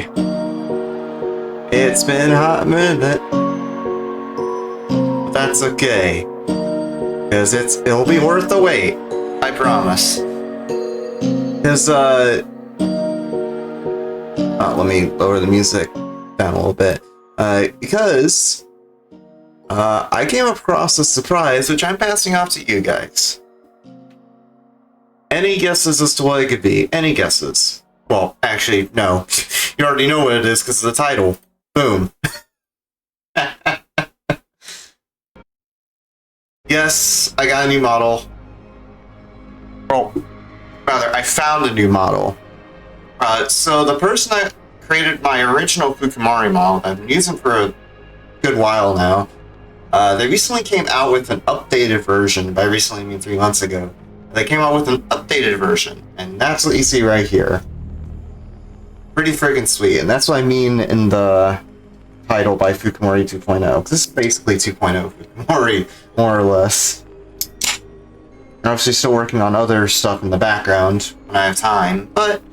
day. It's been a hot minute, but that's okay, cause it'll be worth the wait. I promise. Cause let me lower the music down a little bit. Because I came across a surprise, which I'm passing off to you guys. Any guesses as to what it could be? Any guesses? Well, actually, no. You already know what it is because of the title. Boom. Yes, I got a new model. Well, rather, I found a new model. So the person that created my original Fukumari model, I've been using for a good while now, they recently came out with an updated version. By recently, I mean 3 months ago. They came out with an updated version, and that's what you see right here. Pretty friggin' sweet, and that's what I mean in the title by Fukumari 2.0. This is basically 2.0 Fukumari, more or less. I'm obviously still working on other stuff in the background when I have time, but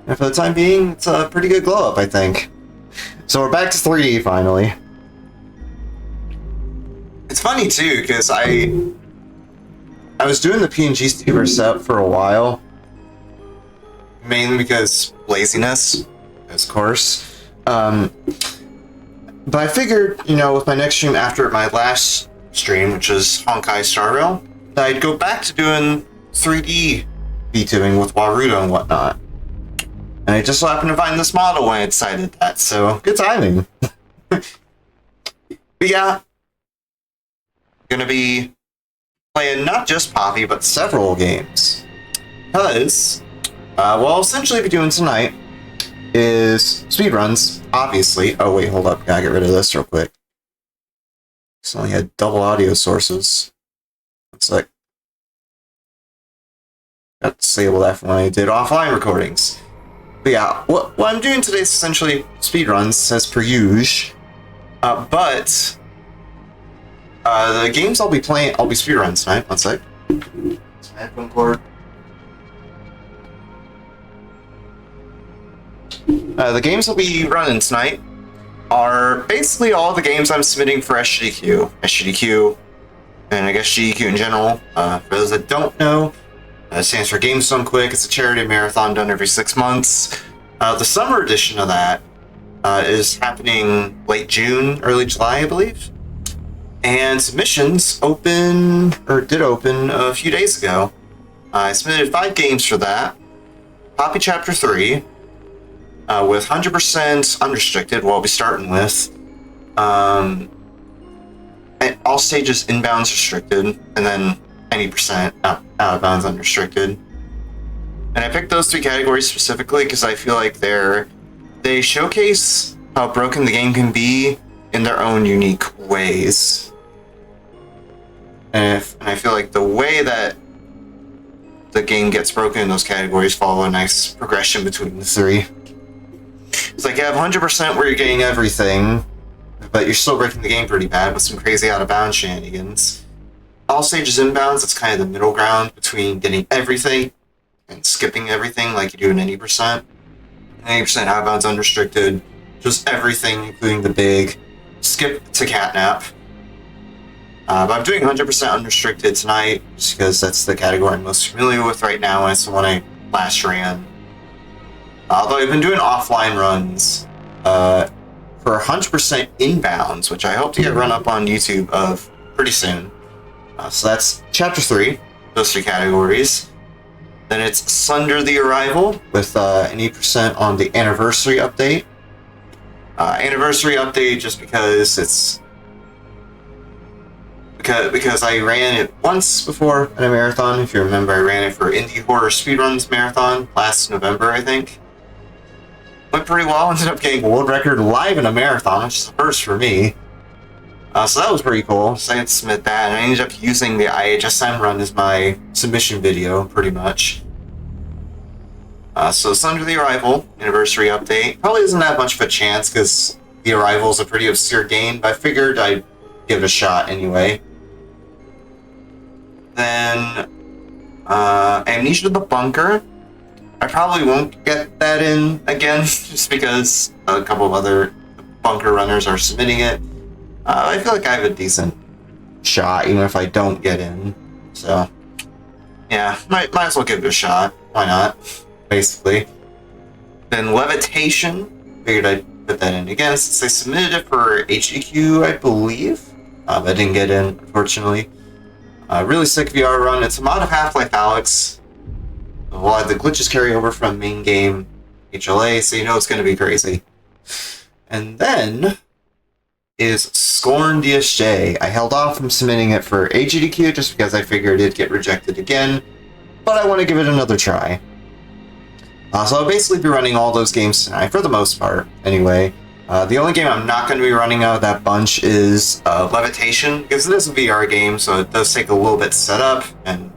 for the time being, it's a pretty good glow up, I think. So we're back to 3D finally. It's funny too, because I was doing the PNG Steamer set for a while, mainly because laziness, of course. But I figured, you know, with my next stream after my last stream, which was Honkai Star Rail, that I'd go back to doing 3D VTubing with Warudo and whatnot. And I just so happened to find this model when I decided that, so good timing. But yeah, gonna be playing not just Poppy, but several games. Because, what I'll essentially be doing tonight is speedruns, obviously. Oh wait, hold up, gotta get rid of this real quick. This only had double audio sources. It's like, got to disable that from when I did offline recordings. But yeah, what I'm doing today is essentially speedruns, as per usual. But the games I'll be playing, I'll be speedruns tonight. One sec. Headphone cord. The games I'll be running tonight are basically all the games I'm submitting for SGDQ. SGDQ, and I guess GDQ in general. For those that don't know, it stands for Games Done Quick. It's a charity marathon done every 6 months. The summer edition of that is happening late June, early July, I believe. And submissions did open a few days ago. I submitted 5 games for that. Poppy Chapter 3, with 100% unrestricted, what I'll be starting with. And all stages inbounds restricted, and then any percent out of bounds unrestricted. And I picked those 3 categories specifically because I feel like they showcase how broken the game can be in their own unique ways. And I feel like the way that the game gets broken in those categories follow a nice progression between the 3. It's like you have 100% where you're getting everything, but you're still breaking the game pretty bad with some crazy out-of-bounds shenanigans. All stages inbounds, it's kind of the middle ground between getting everything and skipping everything like you do in any percent. 80% out-of-bounds unrestricted, just everything, including the big skip to catnap. But I'm doing 100% unrestricted tonight, just because that's the category I'm most familiar with right now, and it's the one I last ran. Although I've been doing offline runs for 100% inbounds, which I hope to get run up on YouTube of pretty soon. So that's Chapter 3, those 3 categories. Then it's Sunder the Arrival, with an 8% on the Anniversary Update. Anniversary Update just because it's... Because I ran it once before in a marathon. If you remember, I ran it for Indie Horror Speedruns Marathon last November, I think. Went pretty well. Ended up getting a world record live in a marathon, which is the first for me. So that was pretty cool. So I had to submit that, and I ended up using the IHSM run as my submission video, pretty much. So Sunder the Arrival, Anniversary Update. Probably isn't that much of a chance, because the Arrival is a pretty obscure game, but I figured I'd give it a shot anyway. Then Amnesia to the Bunker, I probably won't get that in again, just because a couple of other bunker runners are submitting it. I feel like I have a decent shot, even if I don't get in. So, yeah, might as well give it a shot. Why not? Basically. Then Levitation, figured I'd put that in again, since they submitted it for SGDQ, I believe. I didn't get in, unfortunately. Really sick VR run. It's a mod of Half-Life Alyx. We'll have the glitches carry over from main game HLA, so you know it's going to be crazy. And then is Scorn DSJ. I held off from submitting it for SGDQ just because I figured it'd get rejected again, but I want to give it another try. So I'll basically be running all those games tonight, for the most part, anyway. The only game I'm not going to be running out of that bunch is Levitation, because it is a VR game, so it does take a little bit to set up and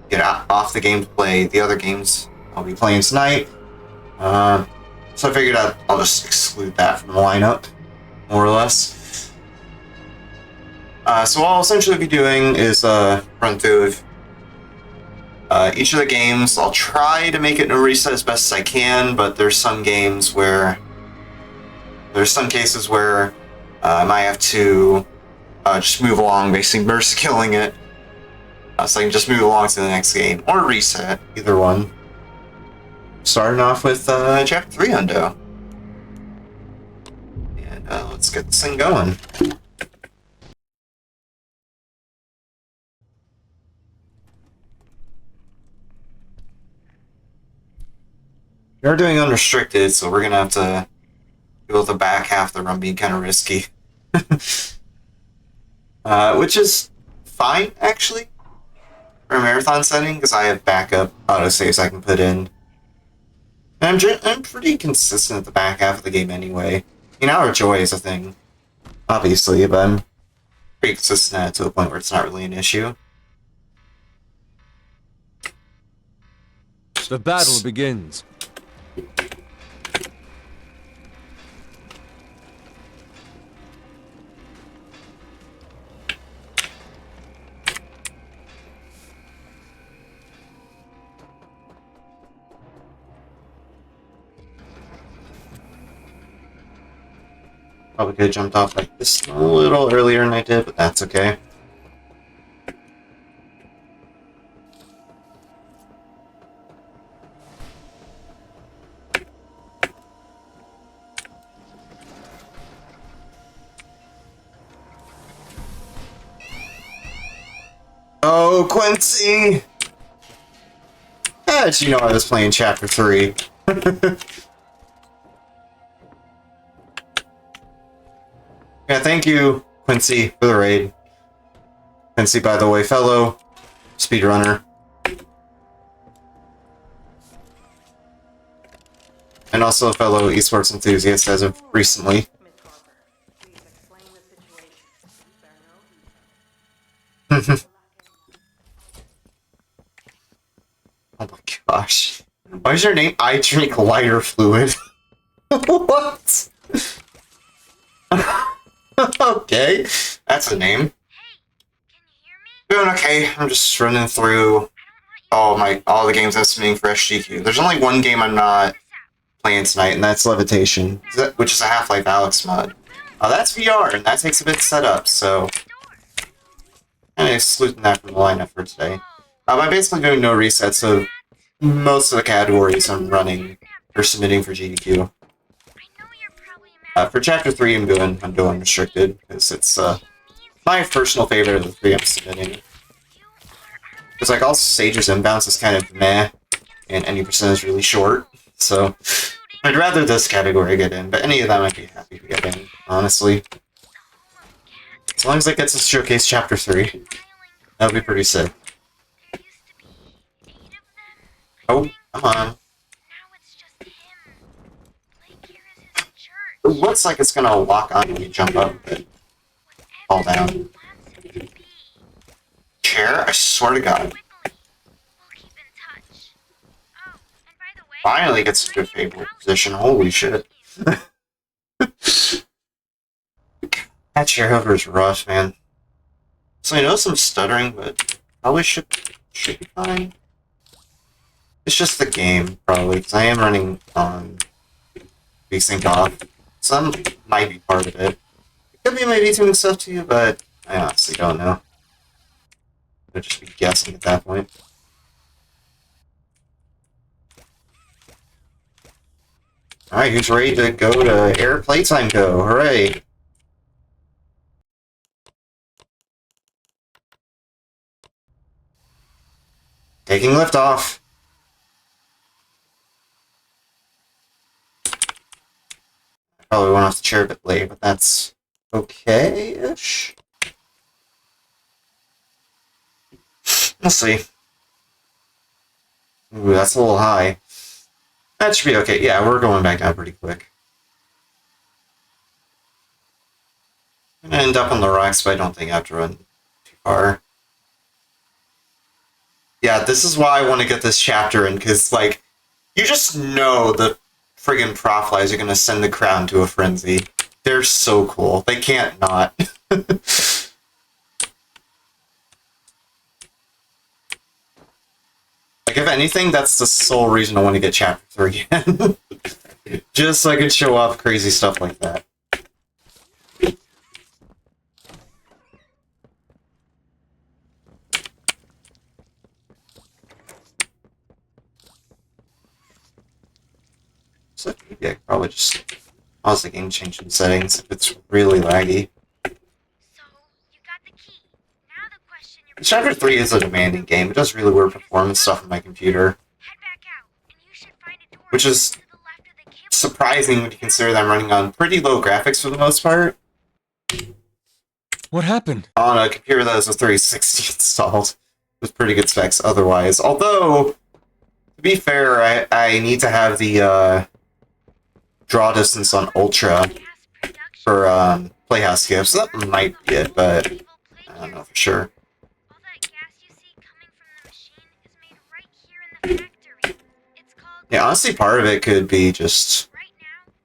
get off the game to play the other games I'll be playing tonight. So I figured I'll just exclude that from the lineup, more or less. So what I'll essentially be doing is run through each of the games. I'll try to make it no reset as best as I can, but there's some cases where I might have to just move along, basically mercy killing it, so I can just move along to the next game, or reset, either one. Starting off with Chapter 3 hundo. And let's get this thing going. We're doing unrestricted, so we're gonna have to deal with the back half of the run being kind of risky. Which is fine, actually, for a marathon setting, because I have backup autosaves I can put in. And I'm pretty consistent at the back half of the game anyway. You know, Hour of Joy is a thing, obviously, but I'm pretty consistent at it to a point where it's not really an issue. The battle begins. Probably could have jumped off like this a little earlier than I did, but that's okay. Oh, Quincy! How did you know I was playing Chapter 3? Yeah, thank you, Quincy, for the raid. Quincy, by the way, fellow speedrunner. And also a fellow esports enthusiast as of recently. Oh my gosh. Why is your name I Drink Lighter Fluid? What? Okay, that's a name. Doing okay. I'm just running through all the games I'm submitting for SGDQ. There's only one game I'm not playing tonight, and that's Levitation, which is a Half-Life Alyx mod. That's VR, and that takes a bit to set up, so I'm excluding that from the lineup for today. I'm basically doing no resets, so most of the categories I'm running or submitting for GDQ. For Chapter 3, I'm doing unrestricted, because it's my personal favorite of the 3 I'm submitting. Because like all Sage's inbounds is kind of meh, and any percent is really short, so I'd rather this category get in, but any of them I'd be happy to get in, honestly. As long as it gets to showcase Chapter 3, that would be pretty sick. Oh, come on. It looks like it's gonna lock on when you jump up, but fall down. Chair? I swear to God. Finally gets into a favorable position. Holy shit. That chair hover is rough, man. So I know some stuttering, but probably should be fine. It's just the game, probably, because I am running on VSync off. Some might be part of it. It could be maybe doing stuff to you, but I honestly don't know. I'd just be guessing at that point. Alright, who's ready to go to Air Playtime Go? Hooray! Taking liftoff. Probably went off the chair a bit late, but that's okay-ish. We'll see. Ooh, that's a little high. That should be okay. Yeah, we're going back down pretty quick. I'm gonna end up on the rocks, but I don't think I have to run too far. Yeah, this is why I want to get this chapter in, because, like, you just know the friggin' proflies are gonna send the crowd into a frenzy. They're so cool. They can't not. Like, if anything, that's the sole reason I want to get Chapter 3 again. Just so I could show off crazy stuff like that. So, yeah, I could probably just pause the game, change some settings if it's really laggy. Chapter 3 is a demanding game. It does really weird performance stuff on my computer. Which is surprising when you consider that I'm running on pretty low graphics for the most part. What happened? On a computer that has a 360 installed. With pretty good specs otherwise. Although, to be fair, I need to have the draw distance on Ultra for Playhouse skips. So that might be it, but I don't know for sure. Yeah, honestly, part of it could be just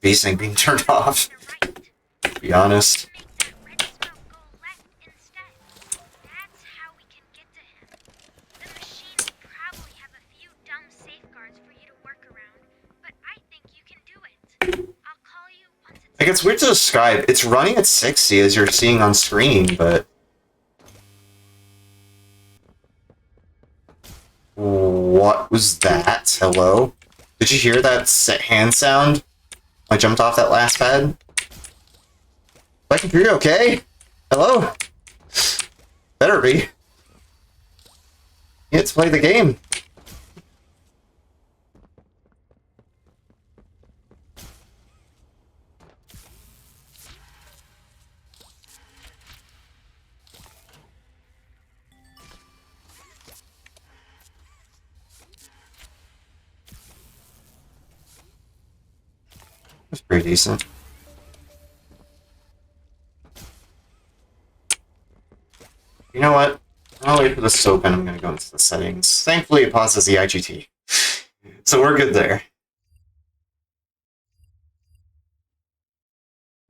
VSync being turned off, to be honest. Like, it's weird to describe. It's running at 60 as you're seeing on screen, but... What was that? Hello? Did you hear that hand sound? I jumped off that last pad? My computer okay? Hello? Better be. Let's play the game. That's pretty decent. You know what? I'll wait for this to open. I'm going to go into the settings. Thankfully, it pauses the IGT. So we're good there.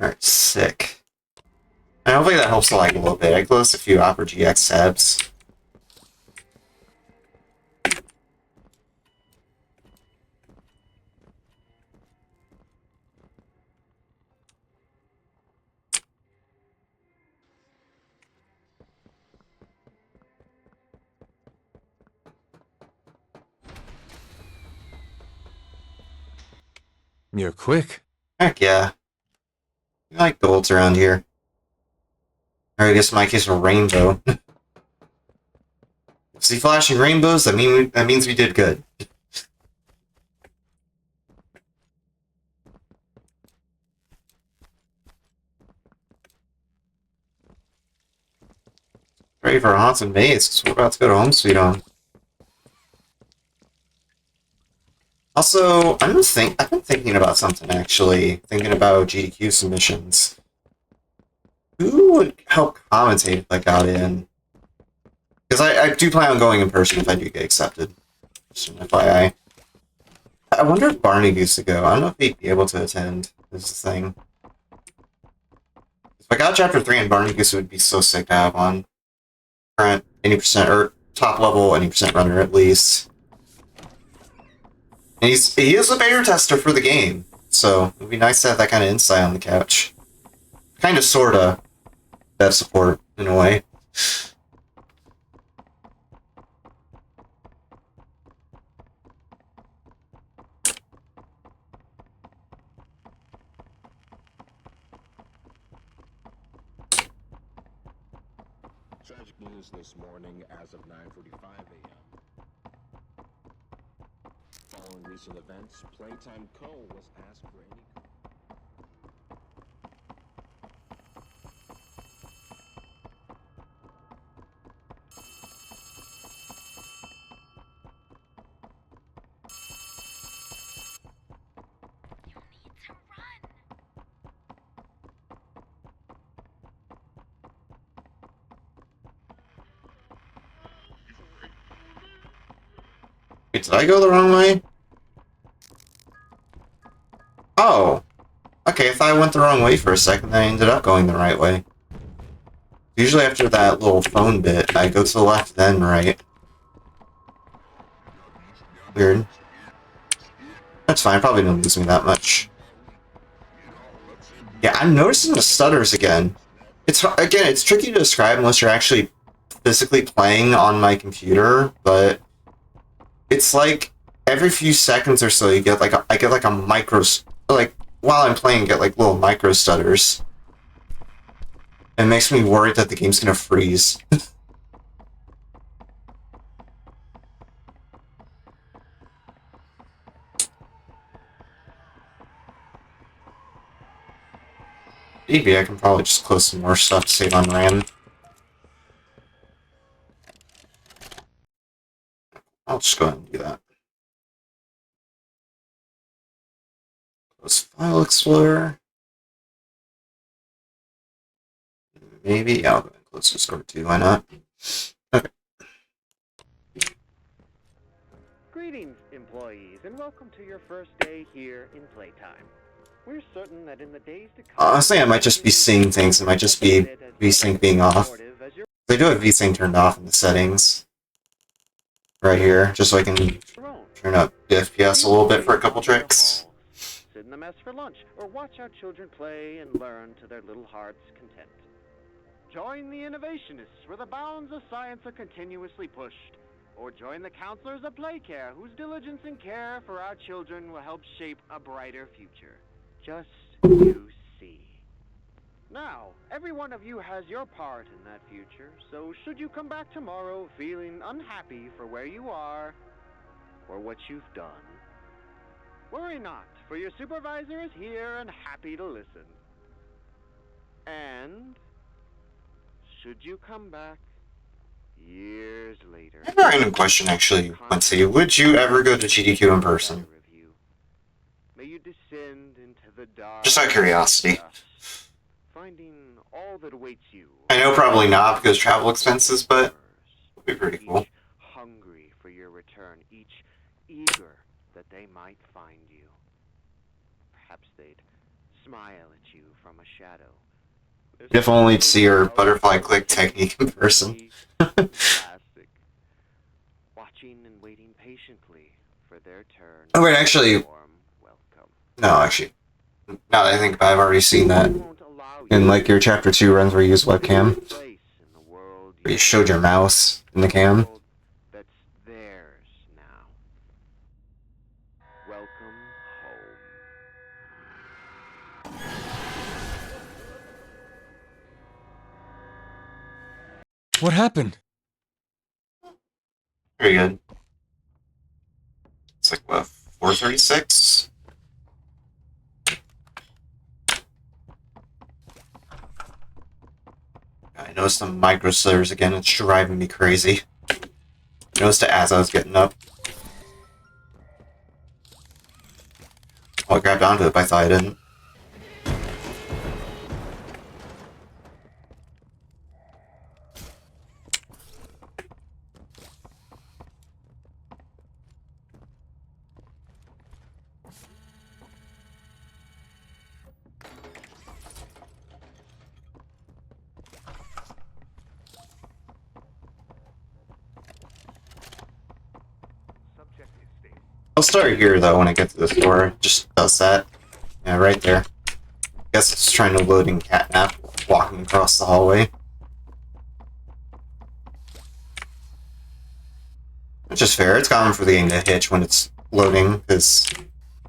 Alright, sick. And hopefully that helps the lag a little bit. I closed a few Opera GX tabs. You're quick. Heck yeah. We like golds around here. Or I guess in my case a rainbow. See flashing rainbows, that means we did good. Ready for a haunted maze, because we're about to go to Home Sweet Home. Also, I've been thinking about something, actually. Thinking about GDQ submissions. Who would help commentate if I got in? Because I do plan on going in person if I do get accepted. Just an FYI. I wonder if Barney used to go. I don't know if he'd be able to attend. This is the thing. If I got Chapter 3 and Barney Goose, it would be so sick to have on. Current 80% or top level 80% runner at least. And he is a beta tester for the game, so it'd be nice to have that kind of insight on the couch. Kind of, sorta, dev support in a way. Tragic news this morning as of 9:45 a.m. Following recent events, Playtime Co. was asked for any... Wait, did I go the wrong way? Oh. Okay, I thought I went the wrong way for a second, then I ended up going the right way. Usually after that little phone bit, I go to the left, then right. Weird. That's fine, probably didn't lose me that much. Yeah, I'm noticing the stutters again. It's tricky to describe unless you're actually physically playing on my computer, but it's like every few seconds or so you get like I get like a micro, like while I'm playing, get like little micro stutters. It makes me worried that the game's gonna freeze. Maybe I can probably just close some more stuff to save on RAM. I'll just go ahead and do that. Close File Explorer. Maybe, yeah, I'll go ahead and close Discord too, why not? Okay. Greetings, employees, and welcome to your first day here in Playtime. We're certain that in the days to come... Honestly, I might just be seeing things. It might just be VSync being off. I do have VSync turned off in the settings. Right here, just so I can turn up the FPS a little bit for a couple tricks. Sit in the mess for lunch, or watch our children play and learn to their little heart's content. Join the innovationists where the bounds of science are continuously pushed. Or join the counselors of Playcare, whose diligence and care for our children will help shape a brighter future. Just you see. Now, every one of you has your part in that future, so should you come back tomorrow feeling unhappy for where you are, or what you've done, worry not, for your supervisor is here and happy to listen. And should you come back years later... I have a random question, actually, Quincy. Would you ever go to GDQ in person? May you descend into the dark... Just out of curiosity. Finding all that awaits you. I know probably not because travel expenses, but it would be pretty cool. Each hungry for your return, each eager that they might find you. Perhaps they'd smile at you from a shadow. If only to see your butterfly click technique in person. Watching and waiting patiently for their turn. Oh wait, actually, no, actually, now that I think about it, I've already seen that in like your chapter 2 runs where you use webcam, where you showed your mouse in the cam. That's theirs now. Welcome home. What happened? Very good. It's like, what, 436? I noticed the micro slurs again. It's driving me crazy. I noticed it as I was getting up. Oh, I grabbed onto it, but I thought I didn't. I'll start here though when I get to this door. It just does that. Yeah, right there. Guess it's trying to load in catnap, walking across the hallway. Which is fair. It's common for the game to hitch when it's loading, because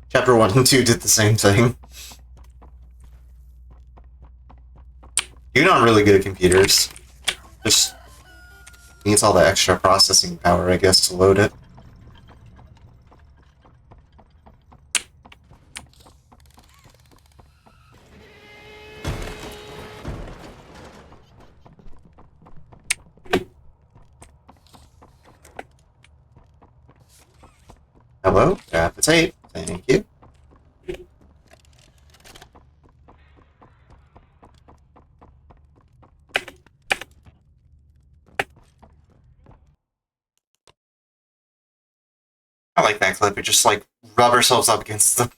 Chapter 1 and 2 did the same thing. You're not really good at computers. Just needs all the extra processing power, I guess, to load it. Hello? Appetite. Thank you. I like that clip. We just like rub ourselves up against the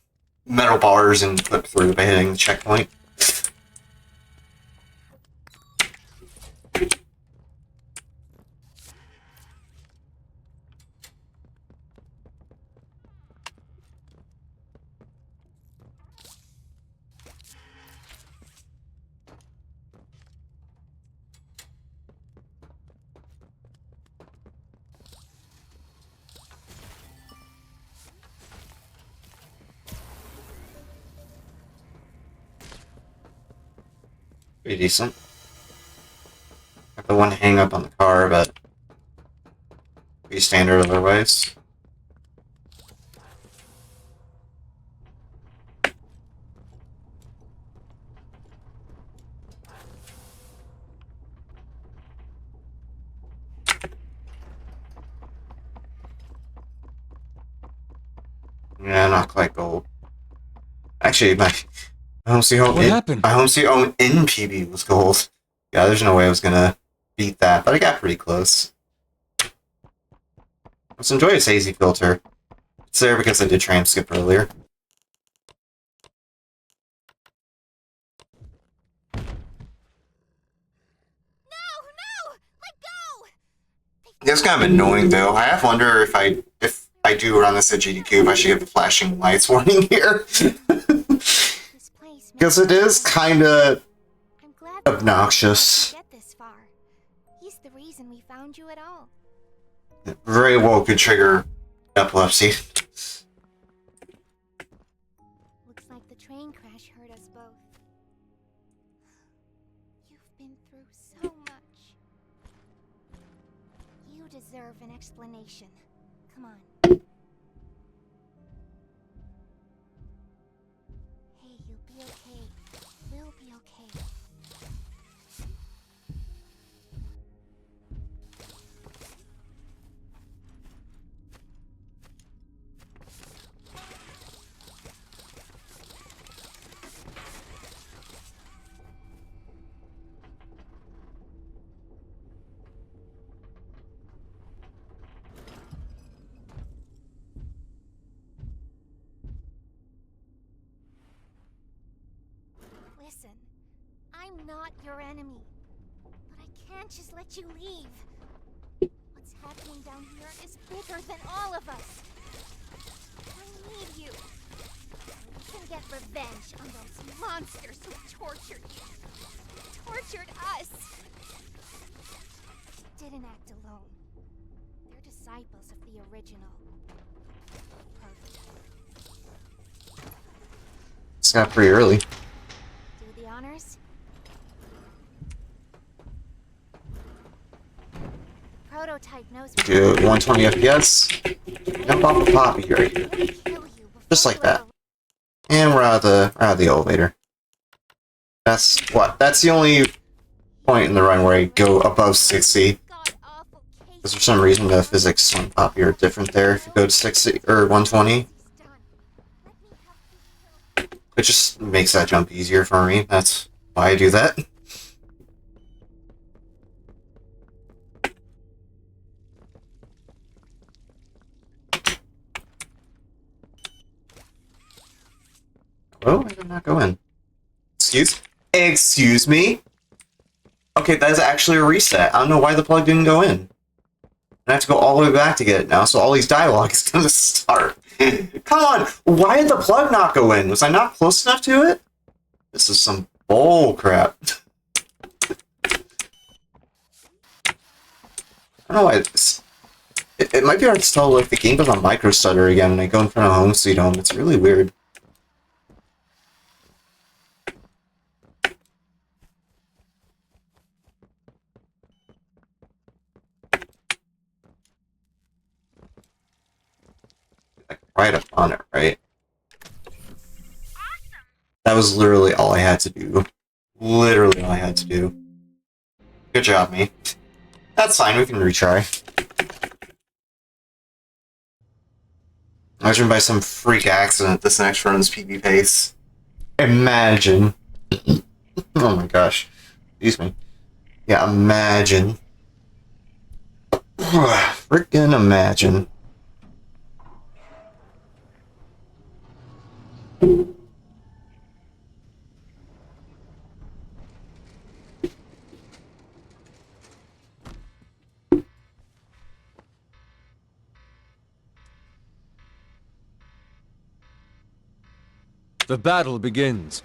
metal bars and clip through by hitting the checkpoint. Pretty decent. Got the one hang up on the car, but pretty standard otherwise. Yeah, not quite gold. Actually, my home sweet home What happened? My home sweet home in PB was gold. Yeah, there's no way I was gonna beat that, but I got pretty close. Let's enjoy its hazy filter. It's there because I did tramp skip earlier. It's kind of annoying though. I have to wonder if I do run this at GDQ, if I should give the flashing lights warning here. Because it is kind of obnoxious. Get this far. He's the reason we found you at all. It very well could trigger epilepsy. Looks like the train crash hurt us both. You've been through so much. You deserve an explanation. Come on. Hey, you'll be okay. We'll be okay. Listen, I'm not your enemy, but I can't just let you leave. What's happening down here is bigger than all of us. I need you. We can get revenge on those monsters who tortured you. Tortured us. They didn't act alone. They're disciples of the original. It's got pretty early. Do the honors. Prototype knows what Do 120 FPS. Jump off a poppy right here. to kill you. Just like that. And we're out of the elevator. That's the only point in the run where I go above 60. Because for some reason the physics on poppy are different there if you go to 60 or 120. It just makes that jump easier for me. That's why I do that. Oh, I did not go in. Excuse me? Okay, that is actually a reset. I don't know why the plug didn't go in. I have to go all the way back to get it now, so all these dialogue is gonna start. Come on! Why did the plug not go in? Was I not close enough to it? This is some bull crap. I don't know why it might be hard to tell, like, the game goes on micro stutter again and I go in front of Home Sweet Home. It's really weird. Like, right up on it, right? That was literally all I had to do. Literally all I had to do. Good job, me. That's fine, we can retry. Imagine by some freak accident this next run's PB pace. Imagine. Oh my gosh. Excuse me. Yeah, imagine. Frickin' imagine. The battle begins.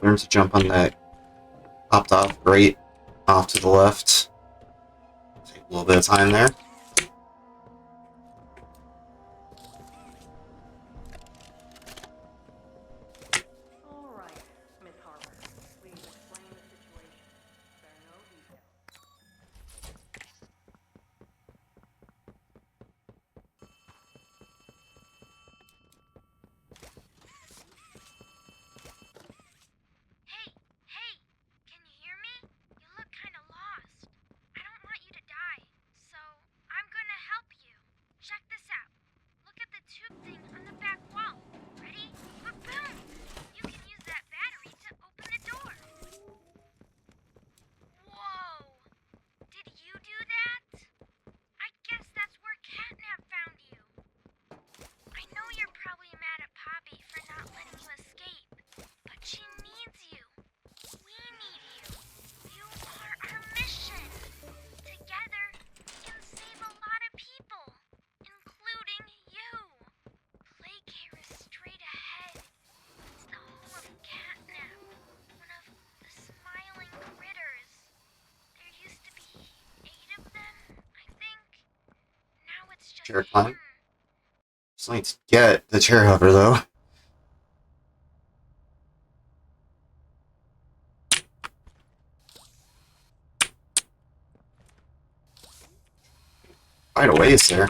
Learn to jump on that popped off grate off to the left. Take a little bit of time there. All right, Miss Harper. Please explain the situation. Spare no details. Hey, can you hear me? You look kind of lost. I don't want you to die, so I'm gonna help you. Check this out. Look at the tube thing on the back wall. Ready? Boom! You can use that battery to open the door. Whoa! Did you do that? I guess that's where Catnap found you. I know you're probably mad at Poppy for not letting you escape, but she needs you. We need you. You are our mission. Together, we can save a lot of people, including you. Plague Care is straight ahead. It's the home of Catnap, one of the smiling critters. There used to be 8 of them, I think. Now it's just Chair him. climb. Still need to get the chair hover though. Quite a ways there.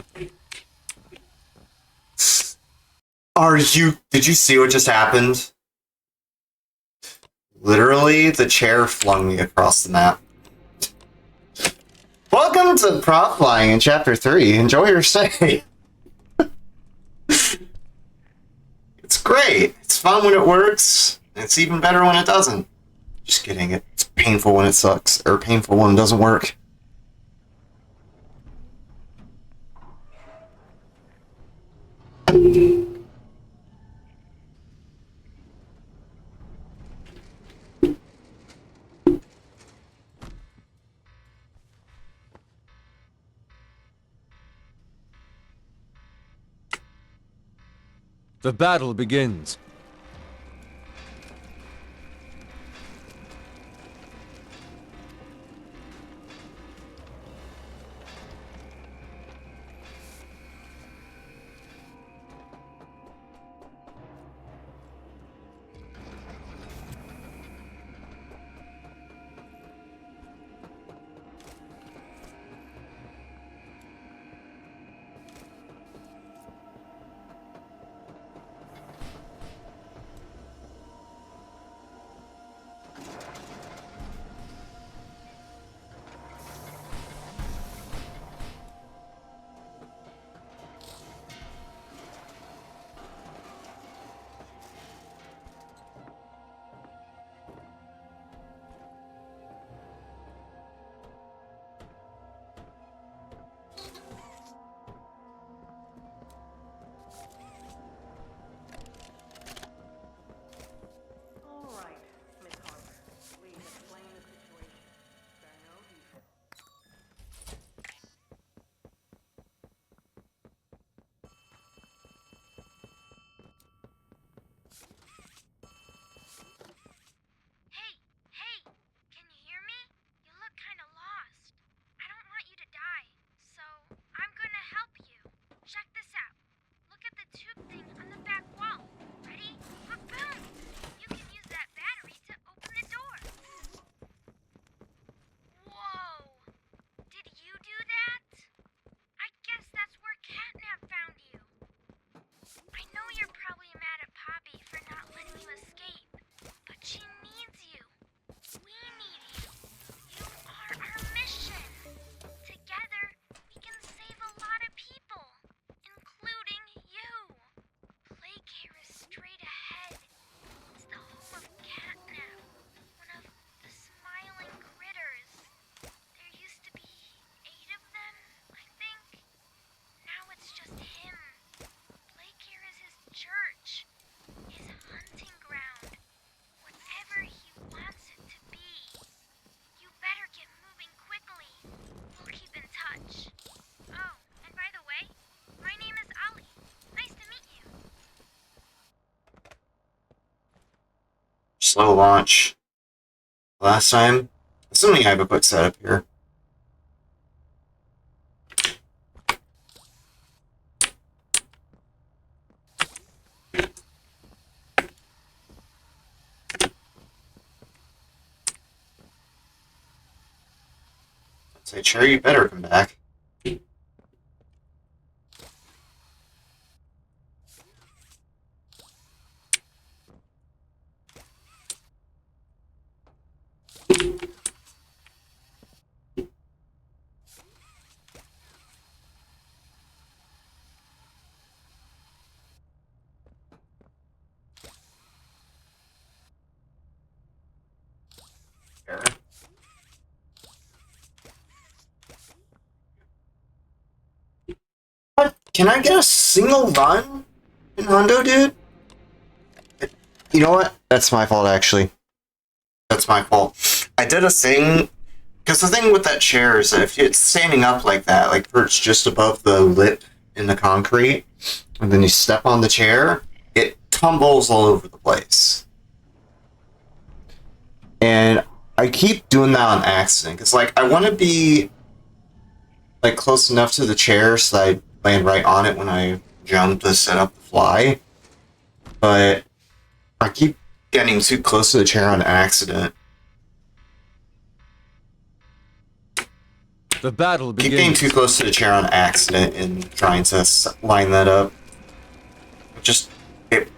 Did you see what just happened? Literally, the chair flung me across the map. Welcome to prop flying in chapter 3. Enjoy your stay. It's great. It's fun when it works. And it's even better when it doesn't. Just kidding. It's painful when it sucks. Or painful when it doesn't work. The battle begins. slow launch last time. Assuming I have a quick setup here. Say, Cherry, you better come back. What? Can I get a single run in Hundo, dude? You know what? That's my fault, actually. That's my fault. I did a thing, because the thing with that chair is that if it's standing up like that, like perched just above the lip in the concrete, and then you step on the chair, it tumbles all over the place. And I keep doing that on accident, because like I want to be like close enough to the chair so that I land right on it when I jump to set up the fly. But I keep getting too close to the chair on accident. The battle Keep getting begins. too close to the chair on accident and trying to line that up. It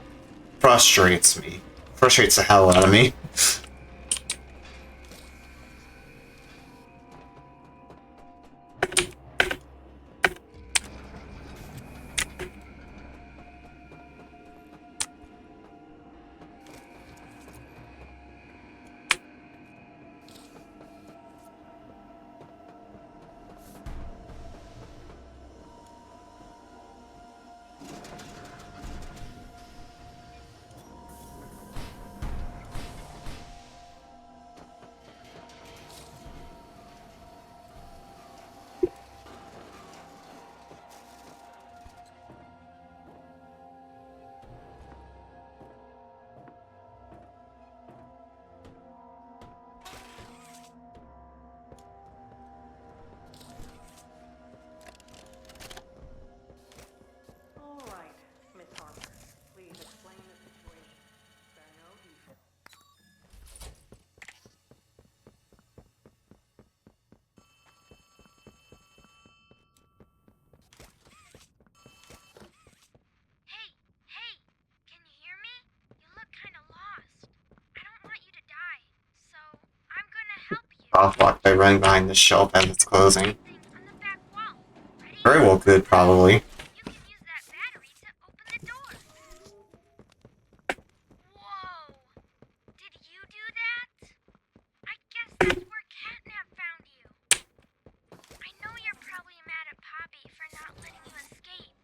frustrates me. Frustrates the hell out of me. All right, Miss Harper. Please explain the situation. Spare no details. Hey, hey, can you hear me? You look kind of lost. I don't want you to die, so I'm gonna help you. Crosswalk by running behind the shelf as it's closing. Thing on the back wall. Ready? Very well good, probably. You can use that battery to open the door. Whoa! Did you do that? I guess that's where Catnap found you. I know you're probably mad at Poppy for not letting you escape,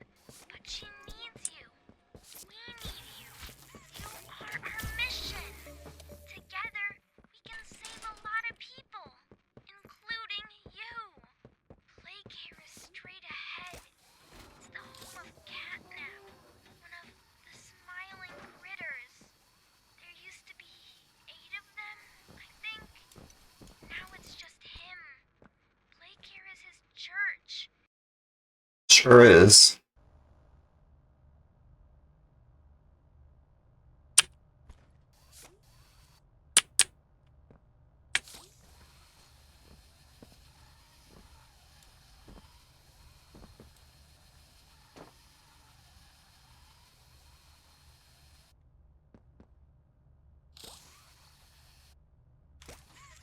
but she needs you. We need you. You are our mission. Together, we can save a lot of people, including you. Plague Care is straight ahead. It's the home of Catnap, one of the smiling critters. There used to be 8 of them, I think. Now it's just him. Plague Care is his church. Sure is.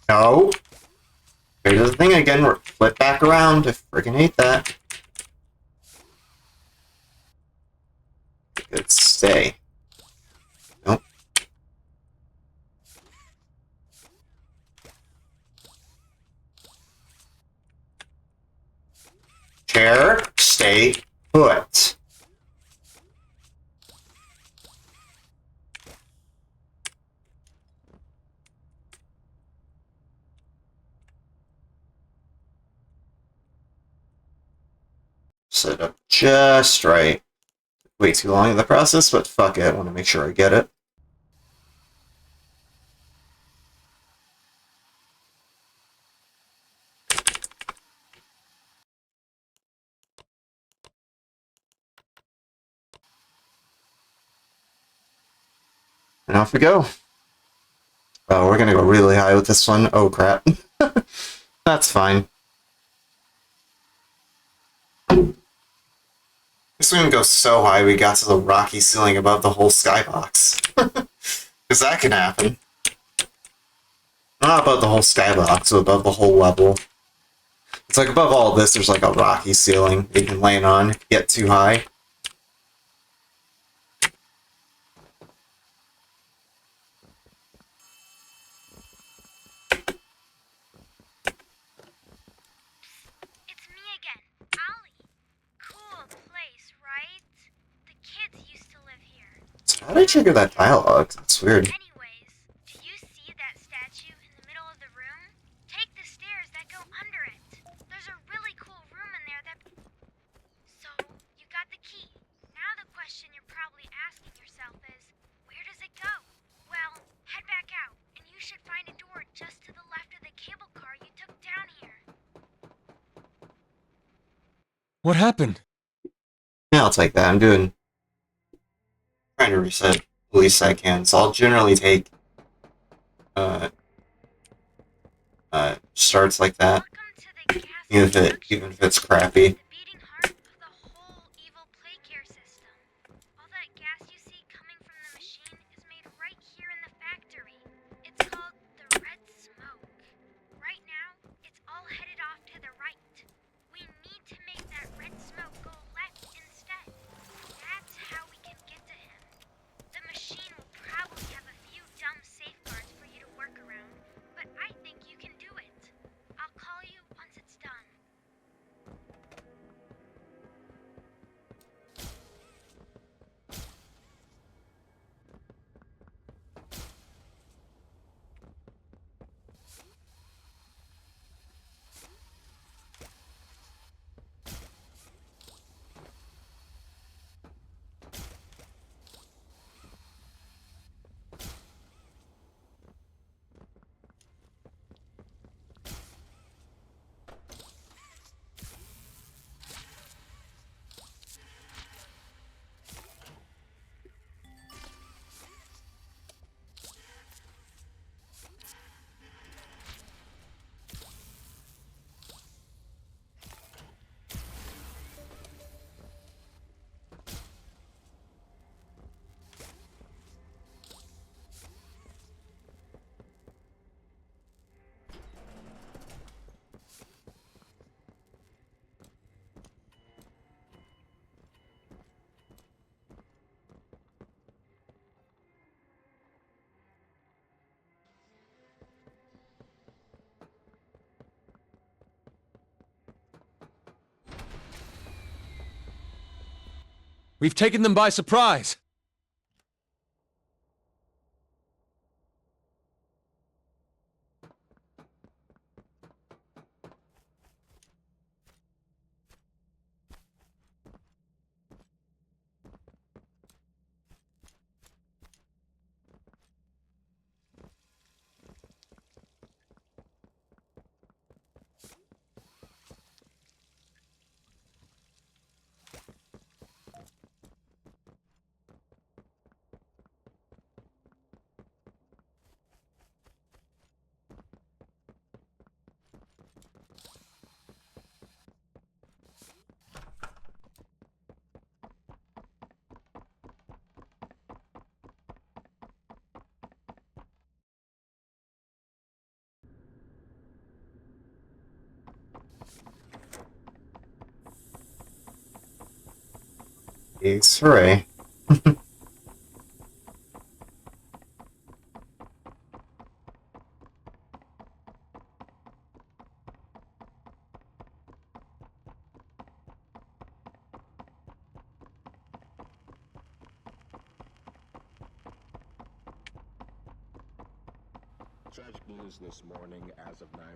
No. Here does the thing again. Flip back around. I freaking hate that. Good. Stay. Nope. Chair. Stay put. Set up just right. Way too long in the process, but fuck it. I want to make sure I get it. And off we go. Oh, we're gonna go really high with this one. Oh crap. That's fine. This one goes so high we got to the rocky ceiling above the whole skybox. Because that can happen. Not above the whole skybox, but above the whole level. It's like above all this, there's like a rocky ceiling you can land on if you get too high. It's me again, Ollie. Cool place, right? The kids used to live here. So how did I trigger that dialogue? That's weird. Anyways, do you see that statue in the middle of the room? Take the stairs that go under it. There's a really cool room in there that... So, you got the key. Now the question you're probably asking yourself is, where does it go? Well, head back out, and you should find a door just to the left of the cable car you took down here. What happened? Yeah, I'll take that. Trying to reset the least I can. So I'll generally take starts like that. Welcome to the gas Even if it's crappy. the beating heart of the whole evil plague care system. All that gas you see coming from the machine is made right here in the factory. It's called the red smoke. Right now, it's all headed off to the right. We need to make that red smoke go left instead. That's how we can get to him. The machine will probably have a few dumb safeguards for you to work around, but I think you can do it. I'll call you once it's done. We've taken them by surprise! Ace, hooray. Tragic news this morning as of 9:45 a.m.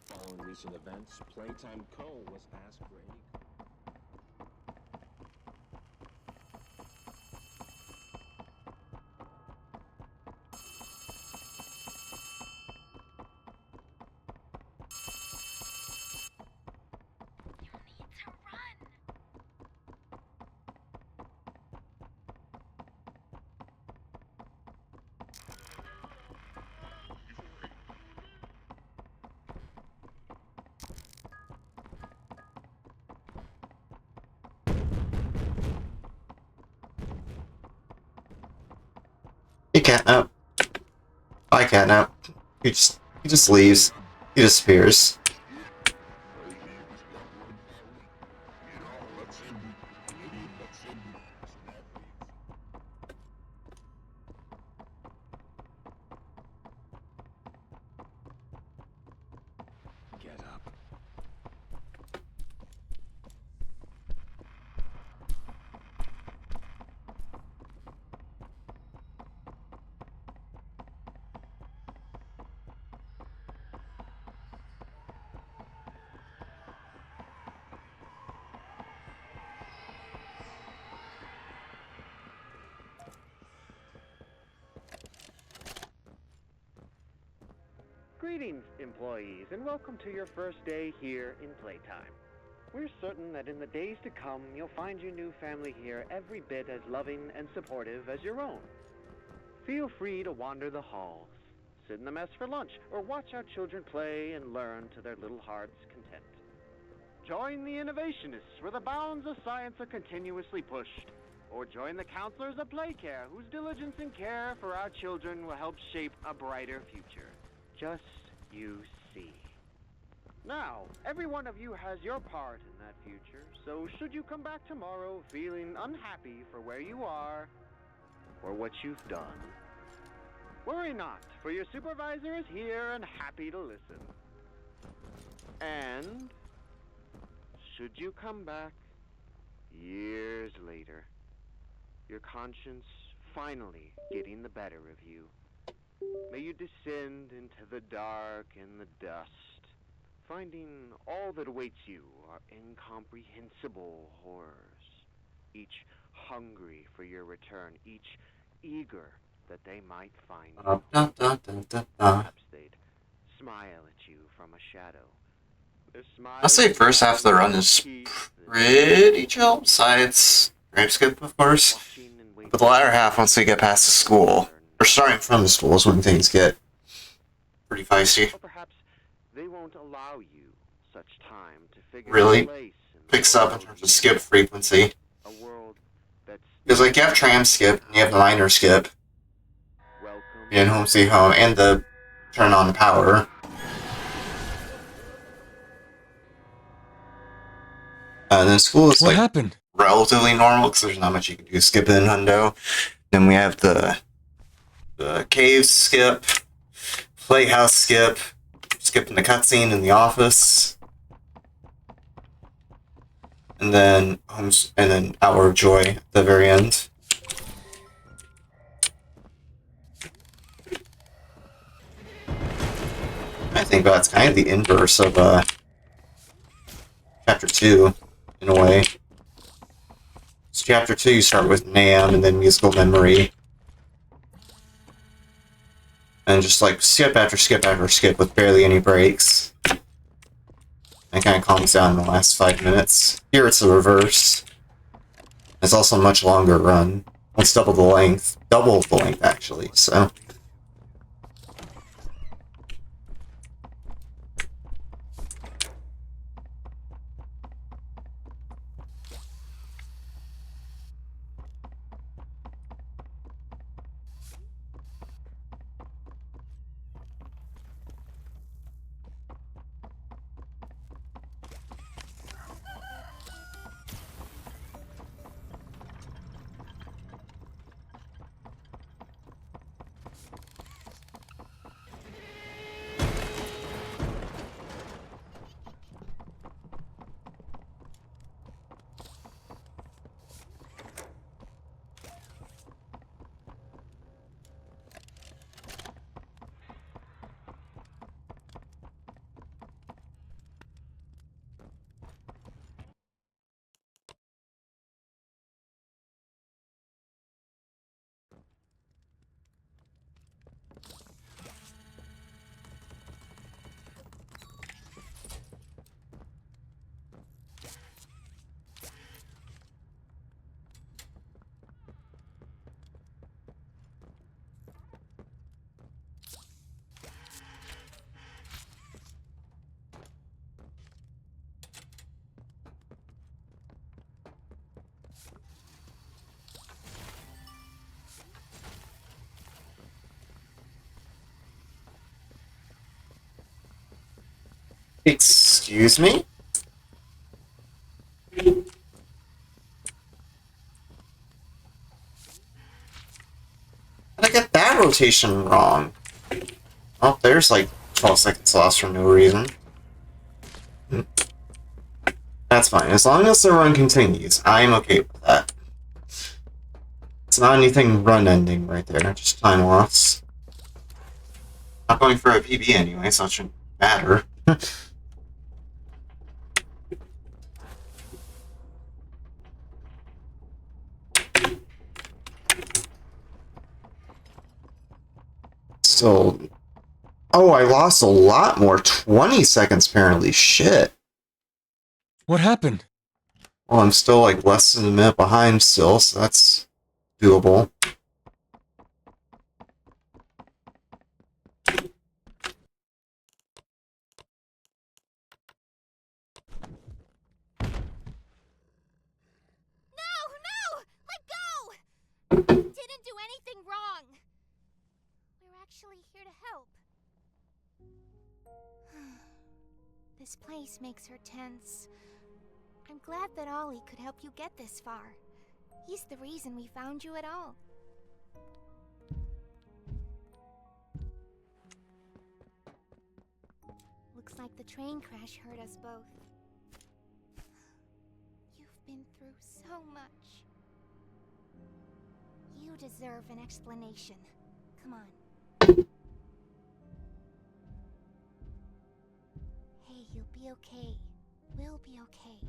Following recent events, Playtime Co. was asked for any... You need to run. Catnap. Bye, Catnap. He just leaves. He disappears. Get up. Greetings, employees, and welcome to your first day here in Playtime. We're certain that in the days to come, you'll find your new family here every bit as loving and supportive as your own. Feel free to wander the halls, sit in the mess for lunch, or watch our children play and learn to their little hearts' content. Join the innovationists where the bounds of science are continuously pushed, or join the counselors of Playcare whose diligence and care for our children will help shape a brighter future. Just you see. Now, every one of you has your part in that future, so should you come back tomorrow feeling unhappy for where you are or what you've done, worry not, for your supervisor is here and happy to listen. And should you come back years later, your conscience finally getting the better of you, may you descend into the dark and the dust, finding all that awaits you are incomprehensible horrors, each hungry for your return, each eager that they might find you. Perhaps they'd smile at you from a shadow. Their smile I'll say first half of the run is pretty chill, besides ramp skip, of course. But the latter half, once we get past the school, or starting from the school, is when things get pretty feisty. Or perhaps they won't allow you such time to figure Really your place in the picks up in world terms you of skip frequency. a world that's Because, like, you have tram skip, and you have the minor skip, welcome in Home Sweet Home, and the turn on power. And then school is, What like, happened? relatively normal, because there's not much you can do skip in Hundo. Then we have the cave skip, playhouse skip, skipping the cutscene in the office, and then Hour of Joy at the very end. I think that's kind of the inverse of Chapter 2, in a way. So Chapter 2, you start with Nam, and then Musical Memory. And just like skip after skip after skip with barely any breaks. And it kind of calms down in the last 5 minutes. Here it's the reverse. It's also a much longer run. It's double the length. Double the length, actually, so... Excuse me? How'd I get that rotation wrong? Oh, there's like 12 seconds lost for no reason. That's fine. As long as the run continues, I'm okay with that. It's not anything run ending right there, just time loss. Not going for a PB anyway, so it shouldn't matter. Still... Oh, I lost a lot more. 20 seconds apparently. Shit. What happened? Well, I'm still like less than a minute behind still, so that's doable. No! Let go! Didn't do anything wrong. We're actually here to help. This place makes her tense. I'm glad that Ollie could help you get this far. He's the reason we found you at all. Looks like the train crash hurt us both. You've been through so much. You deserve an explanation. Come on. Hey, you'll be okay. We'll be okay.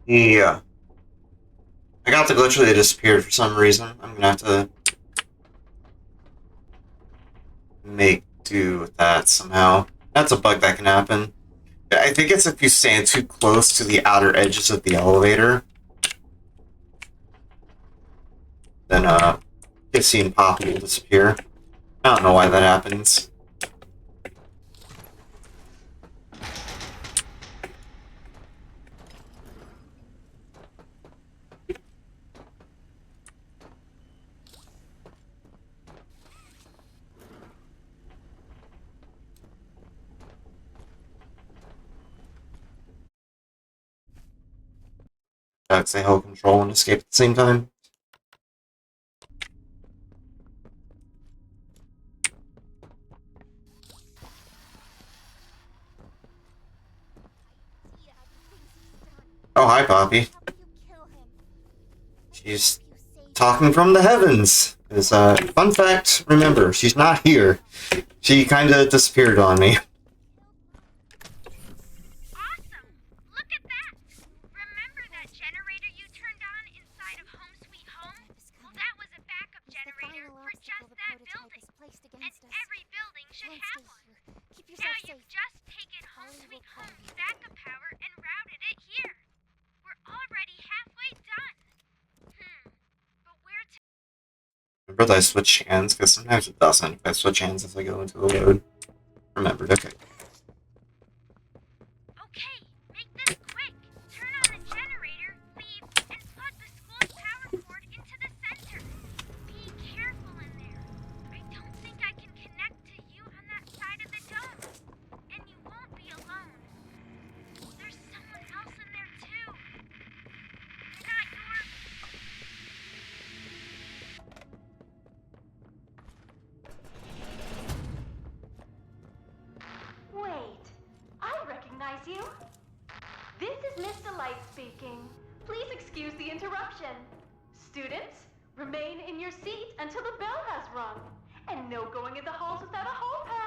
Yeah. I got the glitch where they disappeared for some reason. I'm gonna have to make do with that somehow. That's a bug that can happen. I think it's if you stand too close to the outer edges of the elevator. Then, Kissy and Poppy will disappear. I don't know why that happens. That's a hold control and escape at the same time. Yeah, the things he's done. Oh, hi, Poppy. Help you kill him. She's Help you save talking from the heavens. Is fun fact, remember, she's not here. She kinda disappeared on me. Awesome! Look at that! Remember that generator you turned on inside of Home Sweet Home? Well, that was a backup generator for just that building. And every building should have one. Now you've just taken Home Sweet Home's backup power and routed it here. We're already halfway done. But where to... Remember that I switch hands? Because sometimes it doesn't. If I switch hands as I go into the load. Remembered, okay. Okay, make this quick. Turn on the generator, leave, and plug the school's power cord into the center. Be careful in there. I don't think I can connect to you on that side of the dome. And you won't be alone. There's someone else in there too. They're not your... Wait, I recognize you. This is Miss Delight speaking. Please excuse the interruption. Students, remain in your seats until the bell has rung. And no going in the halls without a hall pass.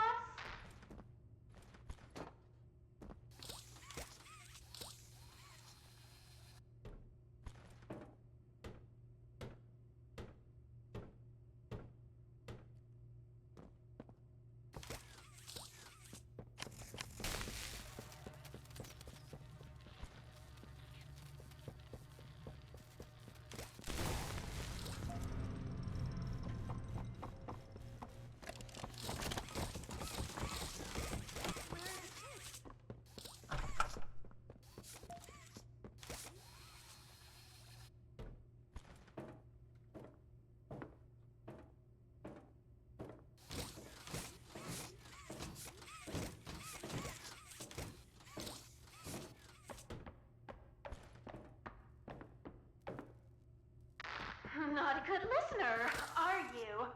not a good listener, are you?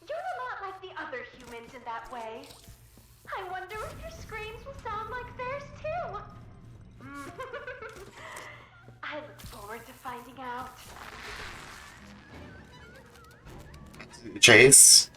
You're a lot like the other humans in that way. I wonder if your screams will sound like theirs too. I look forward to finding out. Chase.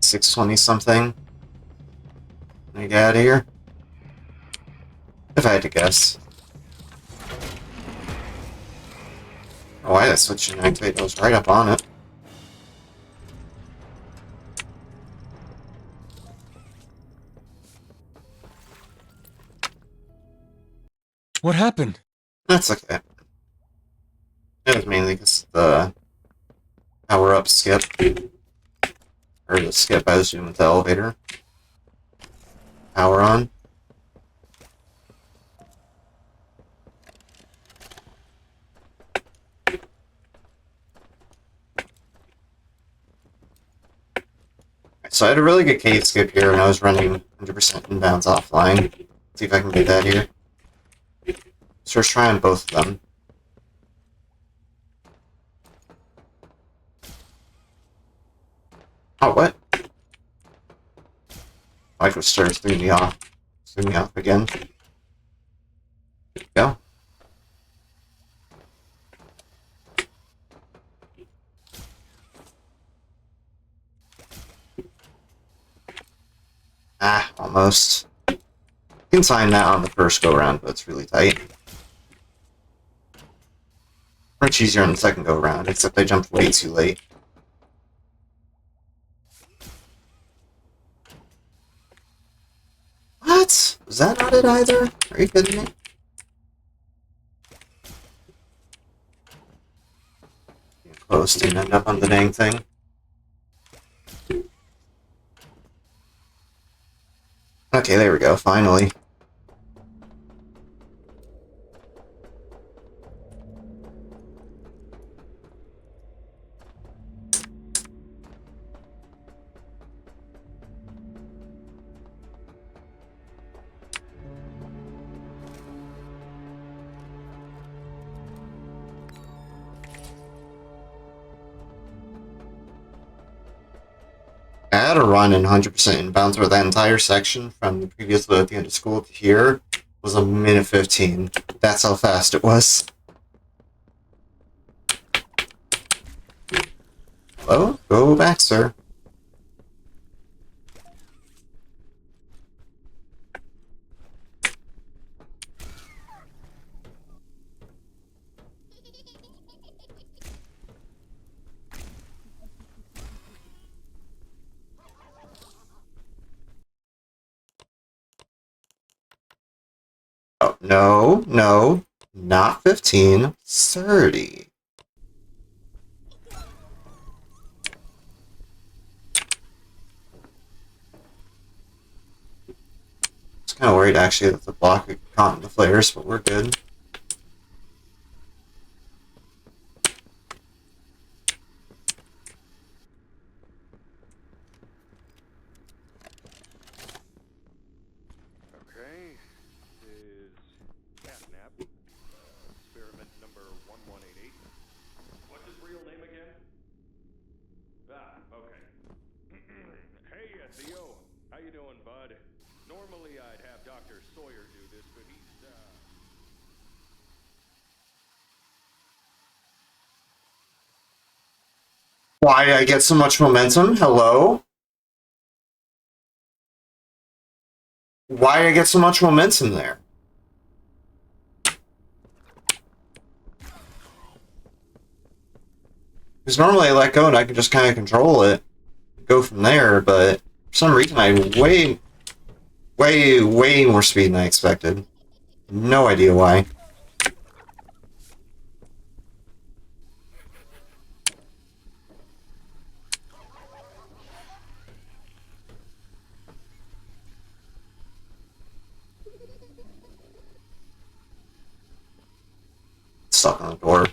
$620 something. Can I get out of here? If I had to guess. Oh, I had to switch and activate those right up on it. What happened? That's okay. It was mainly because the power-up skip. Or the skip, I was doing with the elevator. Power on. So I had a really good cave skip here, and I was running 100% inbounds offline. See if I can get that here. So let's try on both of them. Oh, what? Micro stars threw me off. Threw me off again. There we go. Ah, almost. You can time that on the first go round, but it's really tight. Much easier on the second go round, except I jumped way too late. What? Was that not it either? Are you kidding me? Close, didn't end up on the dang thing. Okay, there we go, finally. I had a run in 100% inbounds where that entire section from the previous load at the end of school to here was a minute 15. That's how fast it was. Hello? Go back, sir. Oh, no, no, not 15, 30. I was kind of worried actually that the block had caught in the flares, but we're good. Okay, is catnap, experiment number 1188. What's his real name again? Ah, okay. Hey, Theo, how you doing, bud? Normally I'd have Dr. Sawyer do this, but he's, Why did I get so much momentum? Hello? Why did I get so much momentum there? Because normally I let go and I can just kind of control it, go from there, but for some reason I had way more speed than I expected. No idea why. Stuck on the door.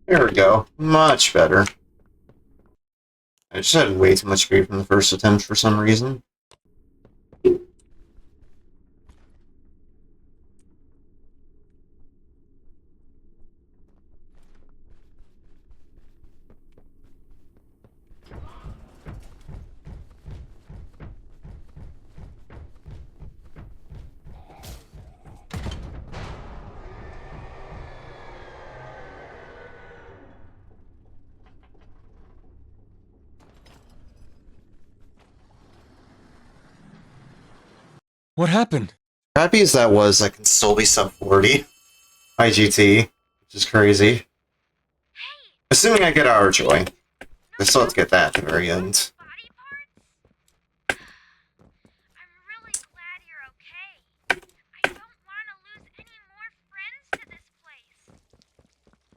There we go. Much better. I just had way too much speed from the first attempt for some reason. What happened? Crappy as that was, I can still be sub 40 IGT, which is crazy. Assuming I get our joy. I still have to get that at the very end. Body parts? I'm really glad you're okay. I don't want to lose any more friends to this place.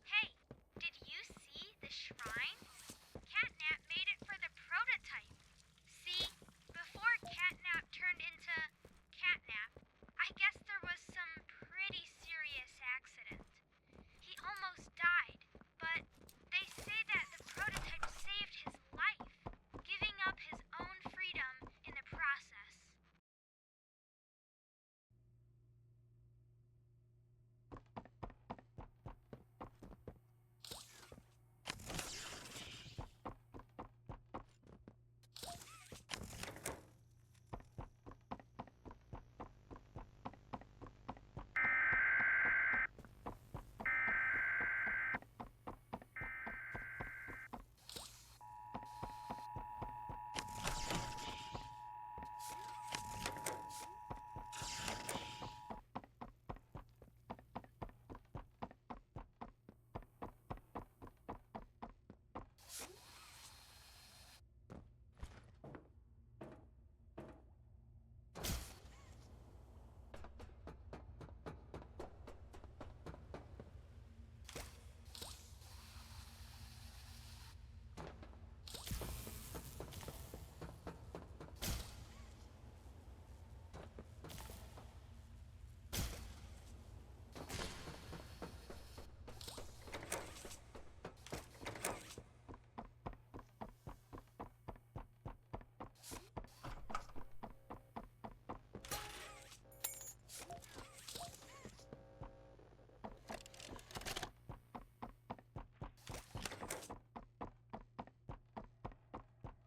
Hey, did you see the shrine? Catnap made it for the prototype. See, before Catnap turned into Catnap, I guess there was some pretty serious accident. He almost died, but they say that the prototype saved his life, giving up his own freedom in the process.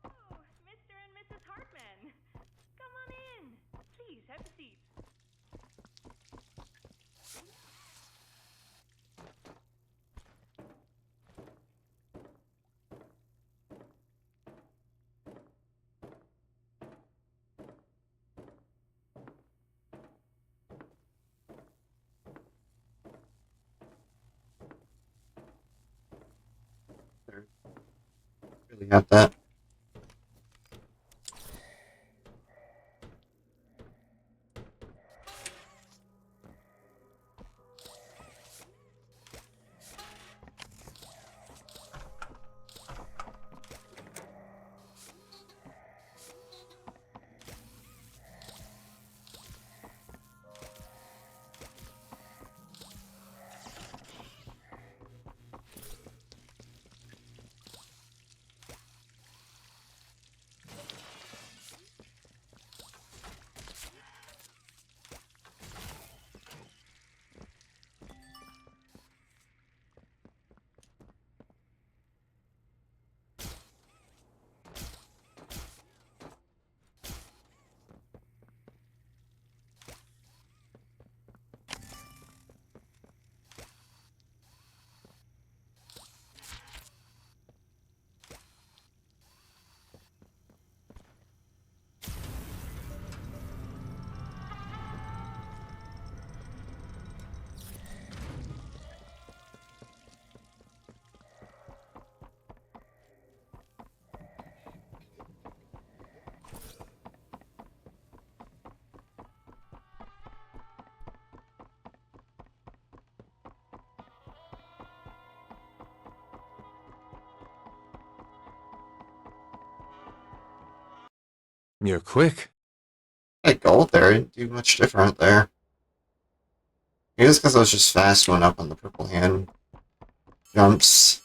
Oh, Mr. and Mrs. Hartman. Come on in. Please, have a seat. Really got that. You're quick. I gold there. I didn't do much different there. Maybe it's because I was just fast going up on the purple hand jumps.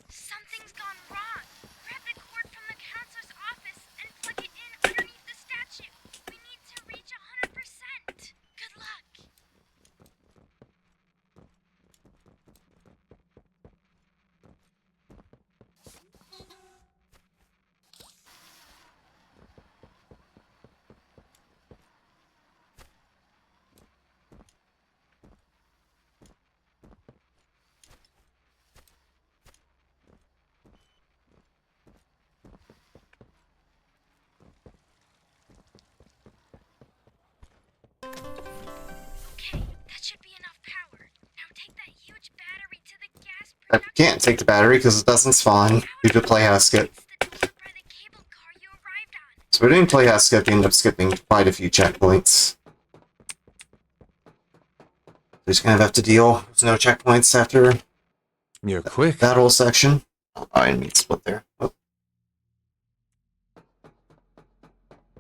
Something's gone wrong. Grab the cord from the counselor's office and plug it in underneath the statue. We need to reach 100%. Good luck. Okay, that should be enough power. Now take that huge battery to the gas I production. can't take the battery because it doesn't spawn due to playhouse skip. It's the door by the cable car you arrived on. So we're doing playhouse skip, we end up skipping quite a few checkpoints. We're just gonna have to deal with no checkpoints after You're quick. that whole section. Oh, I didn't mean to split there. Oh.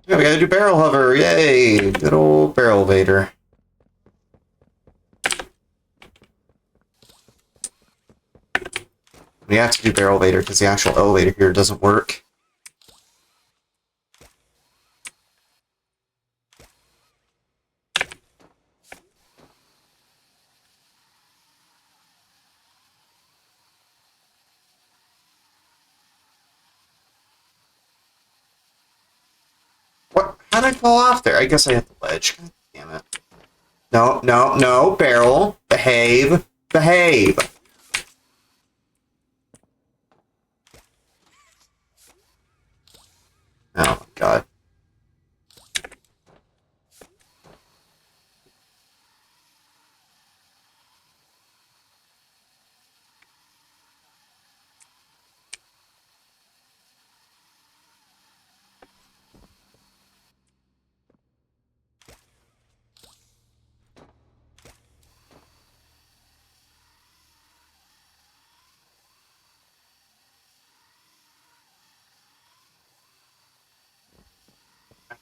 Yeah, we gotta do barrel hover. Yay! Good old barrel elevator. We have to do barrel elevator because the actual elevator here doesn't work. What? How did I fall off there? I guess I hit the ledge. God damn it. No, no, no, barrel. Behave. Behave. Oh my god.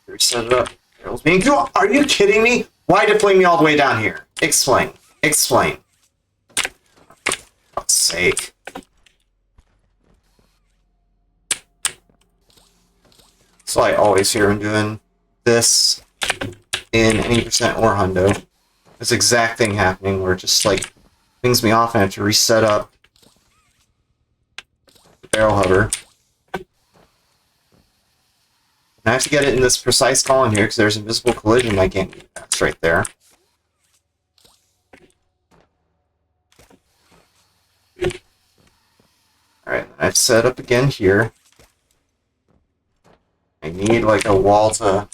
Reset it up. Barrel's being cool. Are you kidding me? Why did it fling me all the way down here? Explain. Explain. For God's sake. So I always hear him doing this in any percent or hundo. This exact thing happening where it just like flings me off and I have to reset up the barrel hover. I have to get it in this precise column here because there's invisible collision. I can't do that. It's right there. Alright, I've set up again here. I need like a wall to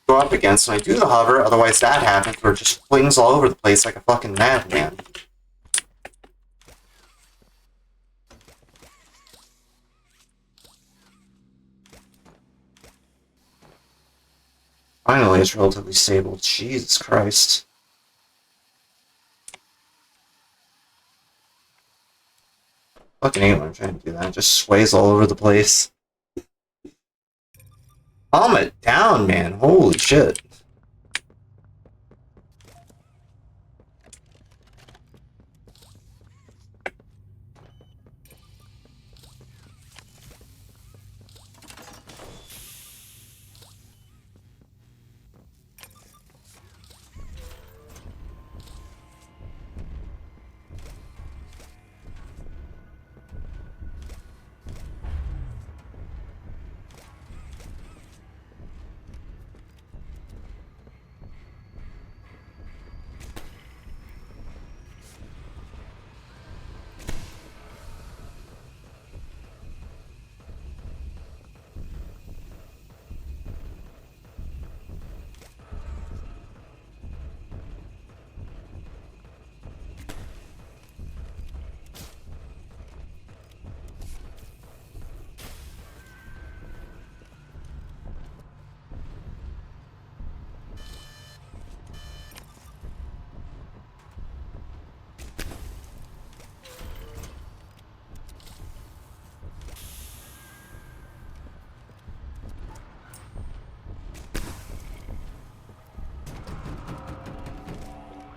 go up against when I do the hover, otherwise that happens where it just flings all over the place like a fucking madman. Finally, it's relatively stable. Jesus Christ. Fucking hate when I'm trying to do that. It just sways all over the place. Calm it down, man. Holy shit.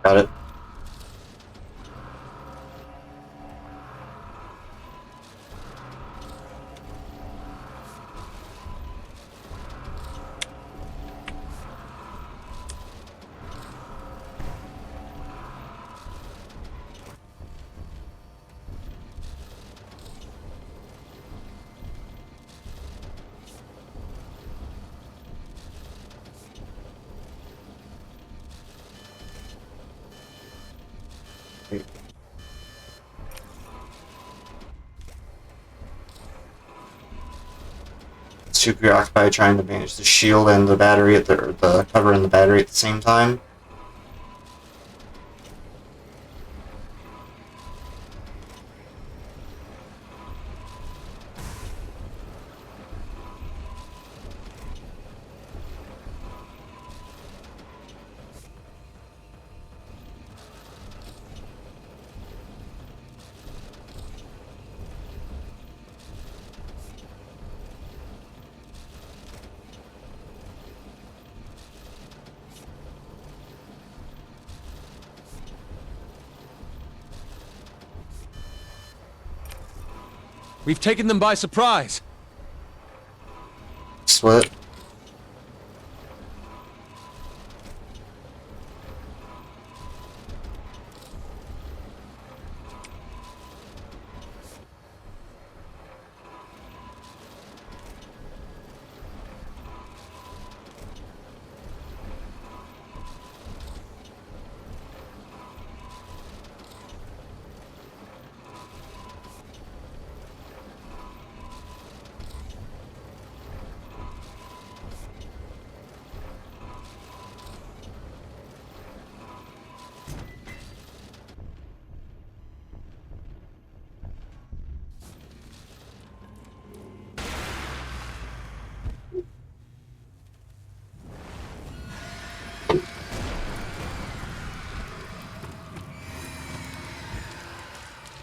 Got it. It's too preoccupied trying to manage the shield and the battery at the cover and the battery at the same time. We've taken them by surprise. Split.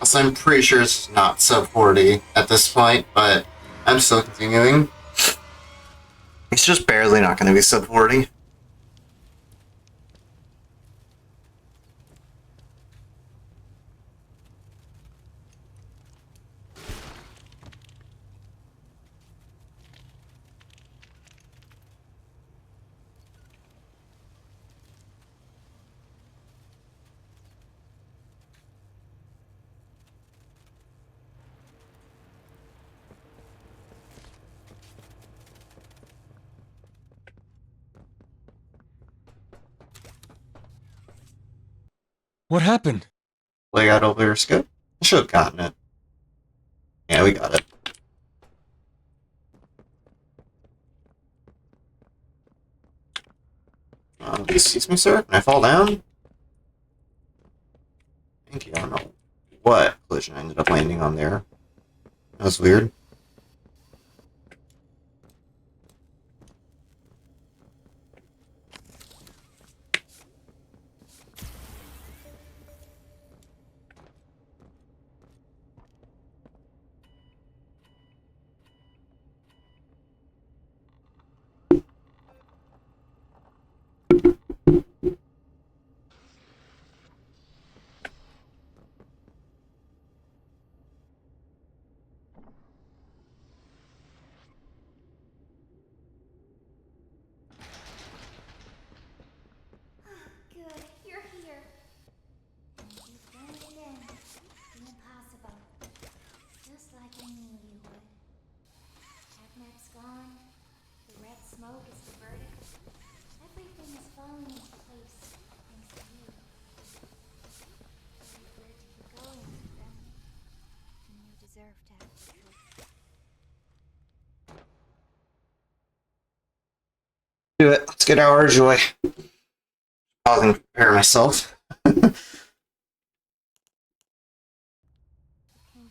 So I'm pretty sure it's not sub 40 at this point, but I'm still continuing. It's just barely not going to be sub 40. What happened? Play out over skip? I should have gotten it. Yeah, we got it. Excuse me, sir? Can I fall down? Thank you. I don't know what collision I ended up landing on there. That was weird. Good, you're here. You've done it again. The impossible. Just like I knew you would. Catnap's gone. The red smoke is diverted. Everything is falling into place thanks to you. You dare to keep going, then you deserve to have the truth. Do it. Let's get our joy. I'll prepare myself. You came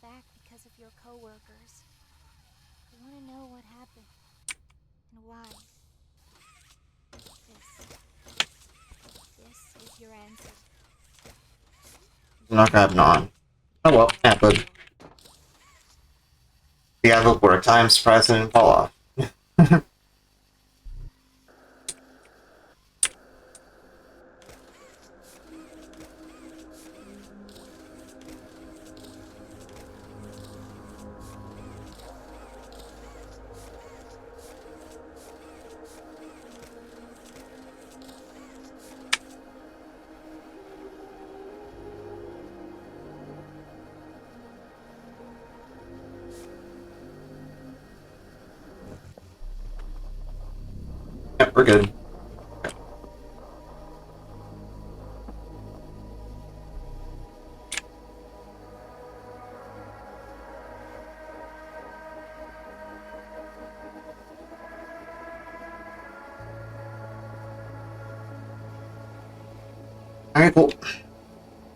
back because of your co-workers. You want to know what happened and why. This is your answer. I'm not gonna have it on. Oh well, yeah, but yeah, look work time. Surprised I didn't fall off. Alright, we're good. Alright, cool.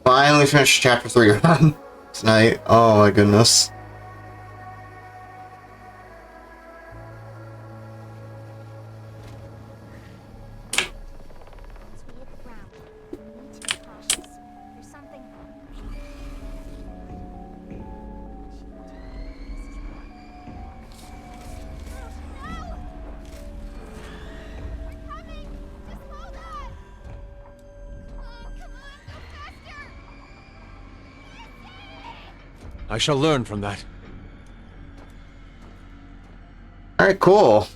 Finally finished chapter 3 run tonight. Oh my goodness. Once we hit the ground, we need to be cautious. There's something. No! We're coming! Just hold on! Come on, go faster! I shall learn from that. Alright, cool.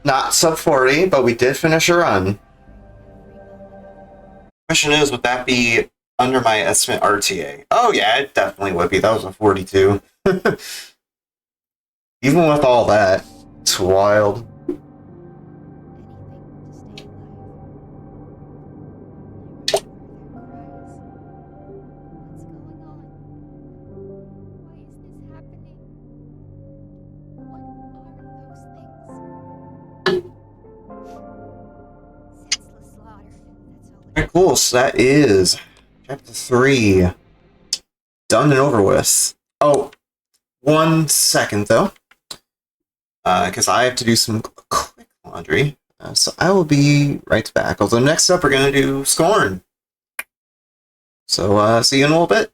Not sub 40, but we did finish a run. Question is, would that be under my estimate RTA? Oh yeah, it definitely would be. That was a 42. Even with all that, it's wild. Alright, cool. So that is chapter 3 done and over with. Oh, 1 second though, because I have to do some quick laundry. So I will be right back. Although next up we're gonna do Scorn. So see you in a little bit.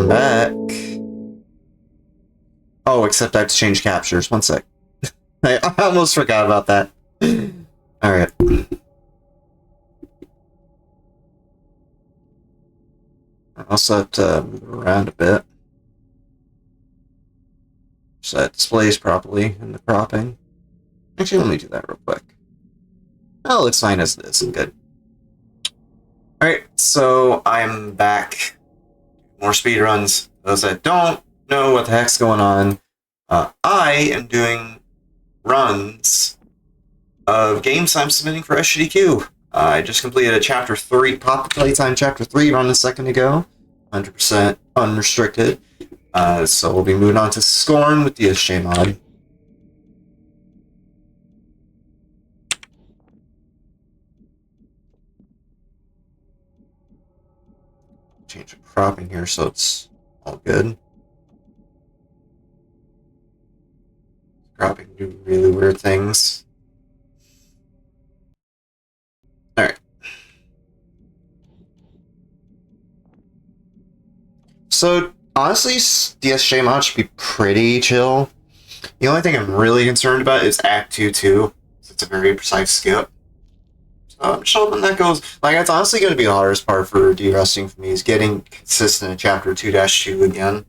I'm back. Oh, except I have to change captures. One sec. I almost forgot about that. Alright. I also have to move around a bit. So that displays properly in the cropping. Actually, let me do that real quick. Oh, it looks fine as it is. I'm good. Alright, so I'm back. More speedruns. Those that don't know what the heck's going on, I am doing runs of games I'm submitting for SGDQ. I just completed a Chapter 3, Pop Playtime Chapter 3 run a second ago. 100% unrestricted. So we'll be moving on to Scorn with the SJ mod. Change the cropping here so it's all good. Cropping do really weird things. Alright. So, honestly, DSJ mod should be pretty chill. The only thing I'm really concerned about is Act 2 too. It's a very precise skip. So I'm just hoping that goes... Like, it's honestly going to be the hardest part for de-rusting for me, is getting consistent in Chapter 2-2 again.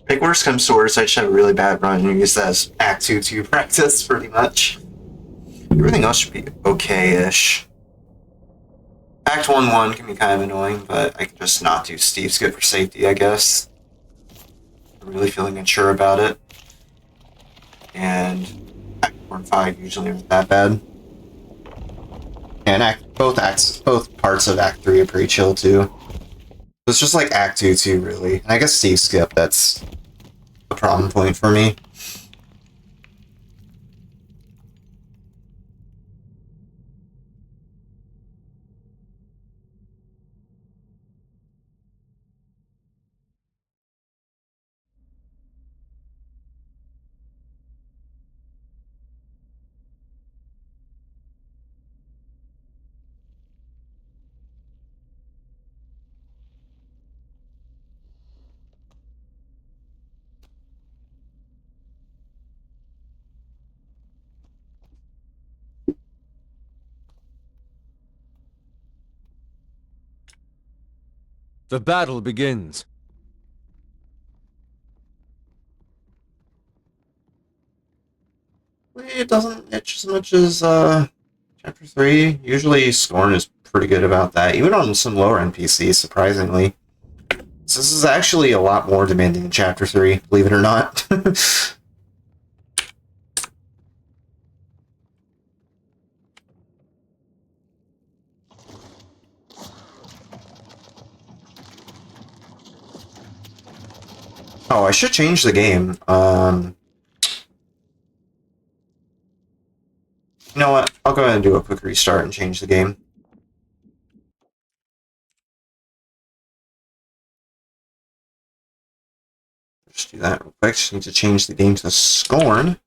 Like, worst comes to worst, I just have a really bad run and use that as Act 2 practice, pretty much. Everything else should be okay-ish. Act 1 can be kind of annoying, but I can just not do Steve skip for safety, I guess. I'm really feeling unsure about it. And Act 4 and 5 usually aren't that bad. And both parts of Act 3 are pretty chill, too. It's just like Act 2 really. And I guess Steve skip, that's a problem point for me. The battle begins. It doesn't itch as much as Chapter 3. Usually Scorn is pretty good about that, even on some lower NPCs, surprisingly. So this is actually a lot more demanding than Chapter 3, believe it or not. Oh, I should change the game. You know what? I'll go ahead and do a quick restart and change the game. Just do that real quick. Just need to change the game to Scorn.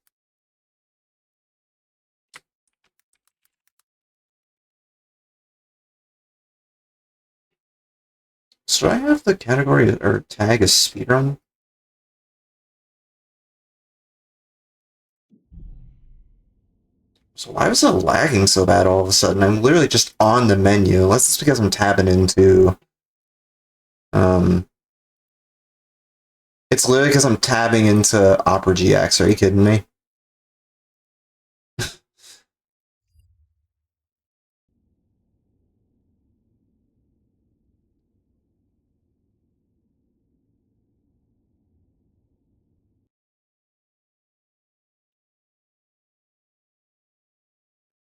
So do I have the category or tag as speedrun? So why was it lagging so bad all of a sudden? I'm literally just on the menu. Unless it's because I'm tabbing into... It's literally because I'm tabbing into Opera GX. Are you kidding me?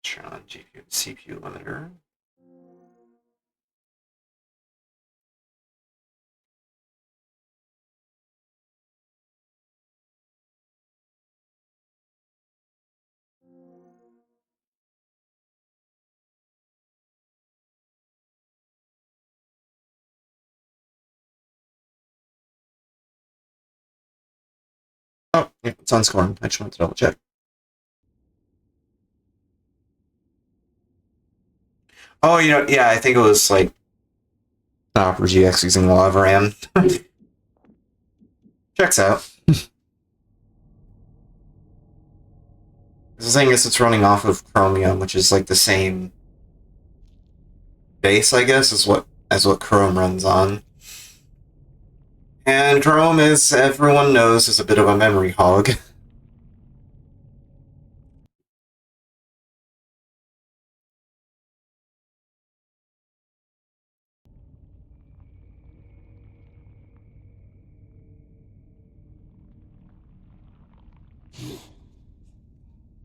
Turn on GPU and CPU limiter. Yeah, it's on scoring. I just wanted to double check. Oh, yeah, I think it was like Opera GX using Lava RAM. Checks out. The thing is, it's running off of Chromium, which is like the same base, I guess, as what Chrome runs on. And Chrome, as everyone knows, is a bit of a memory hog.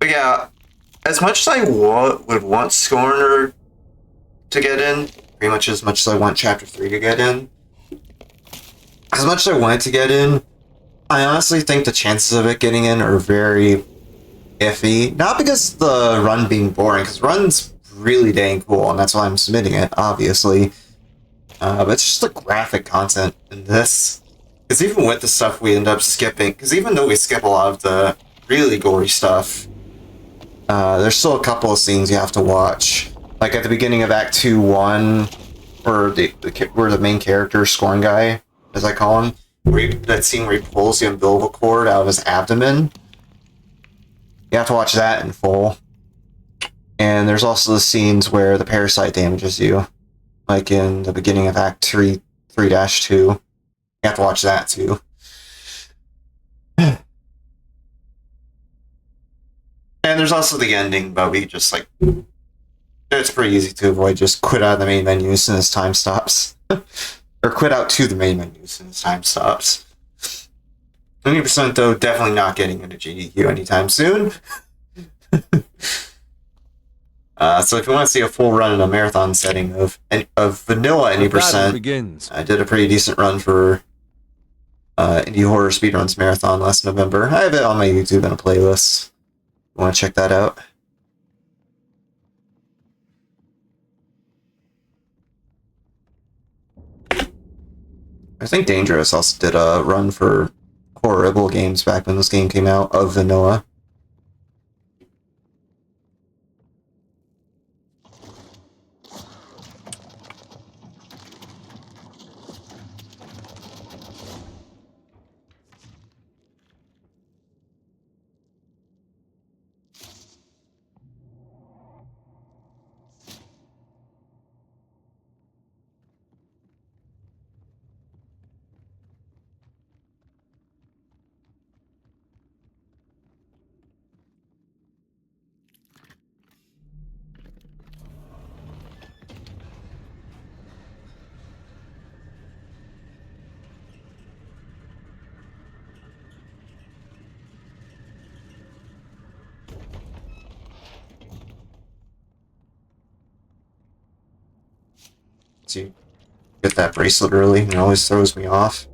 But yeah, as much as I would want Scorner to get in, pretty much as I want Chapter 3 to get in, as much as I want it to get in, I honestly think the chances of it getting in are very iffy. Not because the run being boring, because run's really dang cool, and that's why I'm submitting it, obviously. But it's just the graphic content in this. Because even with the stuff we end up skipping, because even though we skip a lot of the really gory stuff, there's still a couple of scenes you have to watch. Like at the beginning of Act 2-1, where the main character, Scorn Guy, as I call him, that scene where he pulls the umbilical cord out of his abdomen. You have to watch that in full. And there's also the scenes where the parasite damages you. Like in the beginning of Act 3-2. You have to watch that too. And there's also the ending, but we just like... It's pretty easy to avoid. Just quit out of the main menu as soon as time stops. Or quit out to the main menu as soon as time stops. 20% though, definitely not getting into GDQ anytime soon. So if you want to see a full run in a marathon setting of vanilla any percent, begins. I did a pretty decent run for Indie Horror Speedruns Marathon last November. I have it on my YouTube in a playlist. You want to check that out? I think Dangerous also did a run for Horrible Games back when this game came out of vanilla. You get that bracelet early, and it always throws me off.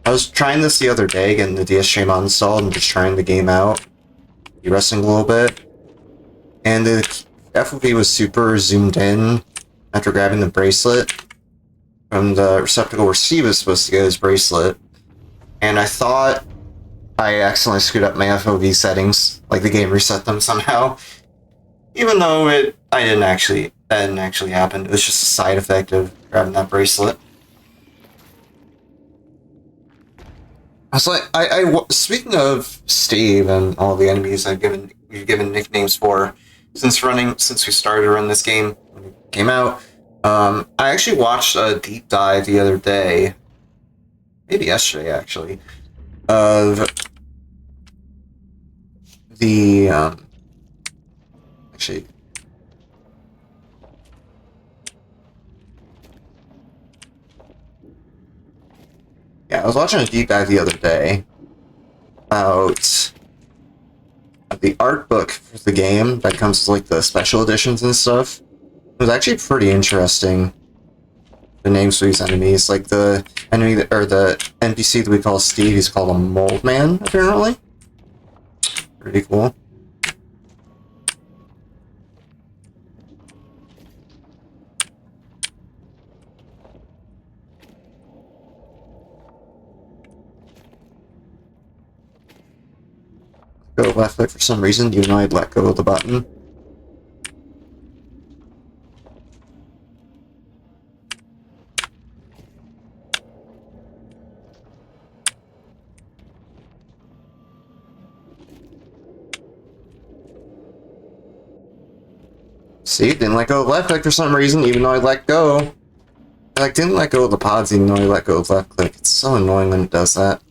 I was trying this the other day, getting the DS Shaman installed and just trying the game out, wrestling a little bit, and the FOV was super zoomed in after grabbing the bracelet from the receptacle where Steve is supposed to get his bracelet, and I thought I accidentally screwed up my FOV settings, like the game reset them somehow, even though that didn't actually happen. It was just a side effect of grabbing that bracelet. I was like, speaking of Steve and all the enemies we've given nicknames for since we started to run this game when it came out. I actually watched a deep dive the other day, maybe yesterday actually, of the actually. Yeah, I was watching a deep dive the other day about the art book for the game that comes with like the special editions and stuff. It was actually pretty interesting. The names for these enemies, like the enemy or the NPC that we call Steve, he's called a Mold Man, apparently. Pretty cool. go left click for some reason, even though I'd let go of the button. See, didn't let go of left click for some reason, even though I let go. I like didn't let go of the pods, even though I let go of left click. It's so annoying when it does that.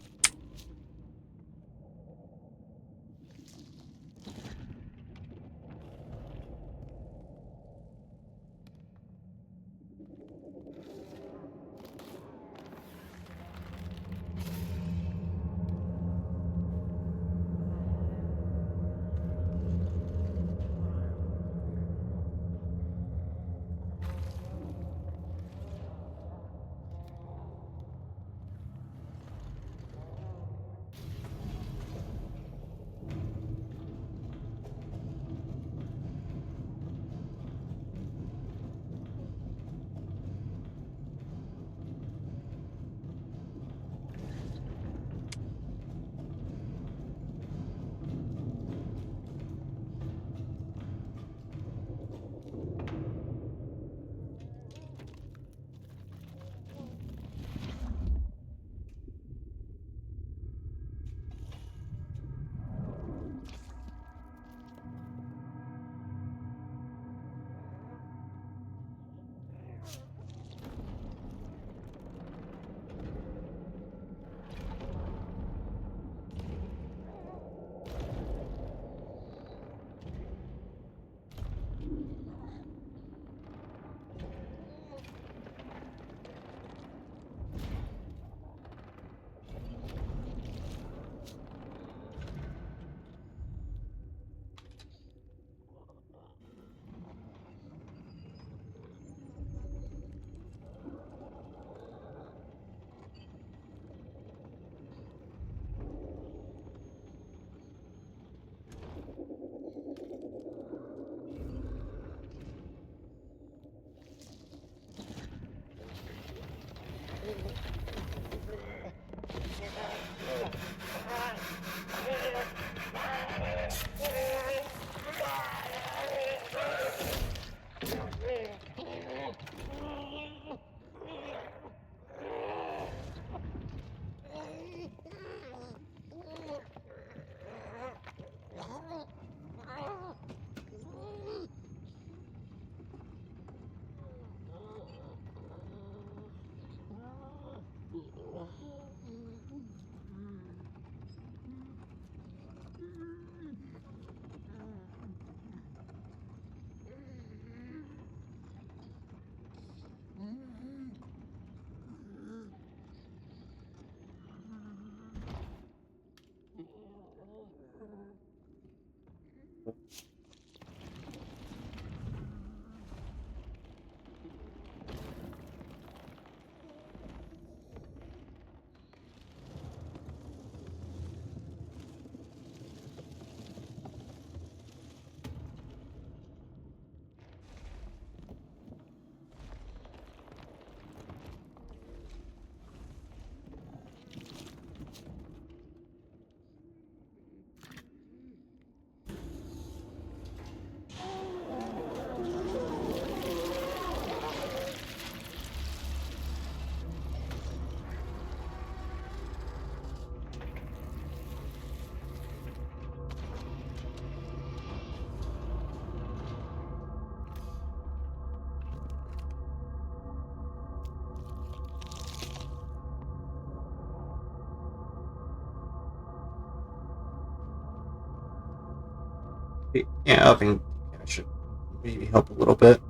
Yeah, I think I should maybe help a little bit.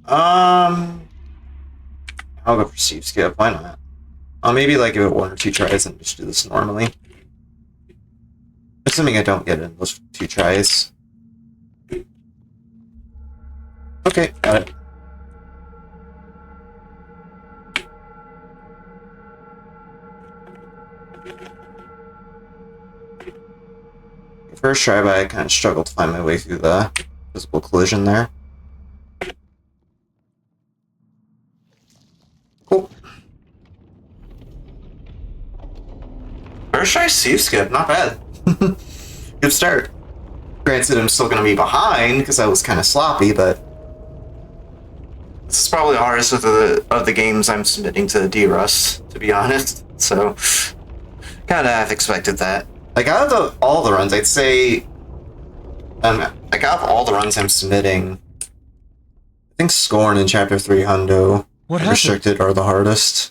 I'll go for Steve Skip. Why not? I'll maybe like give it 1 or 2 tries and just do this normally. Assuming I don't get it in those 2 tries. Okay, got it. First try, but I kind of struggled to find my way through the physical collision there. Cool. First try save skip, not bad. Good start. Granted, I'm still gonna be behind because I was kind of sloppy, but this is probably the hardest of the games I'm submitting to D-Rust, to be honest. So, kind of have expected that. Like out of all the runs, I'd say, like out of all the runs I'm submitting, I think Scorn and Chapter 3 Hundo What happened? Restricted are the hardest.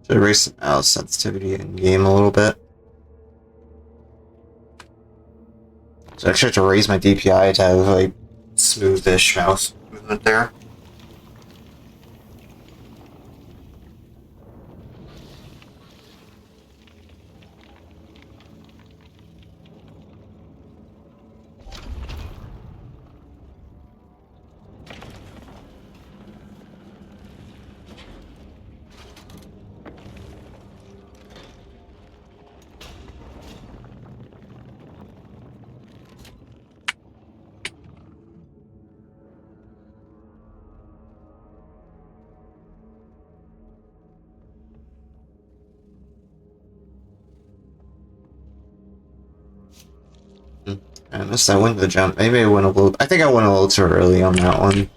Should I raise the mouse sensitivity in game a little bit? So I actually have to raise my DPI to have like smoothish mouse movement there. I missed that one to the jump. Maybe I went a little. I think I went a little too early on that one.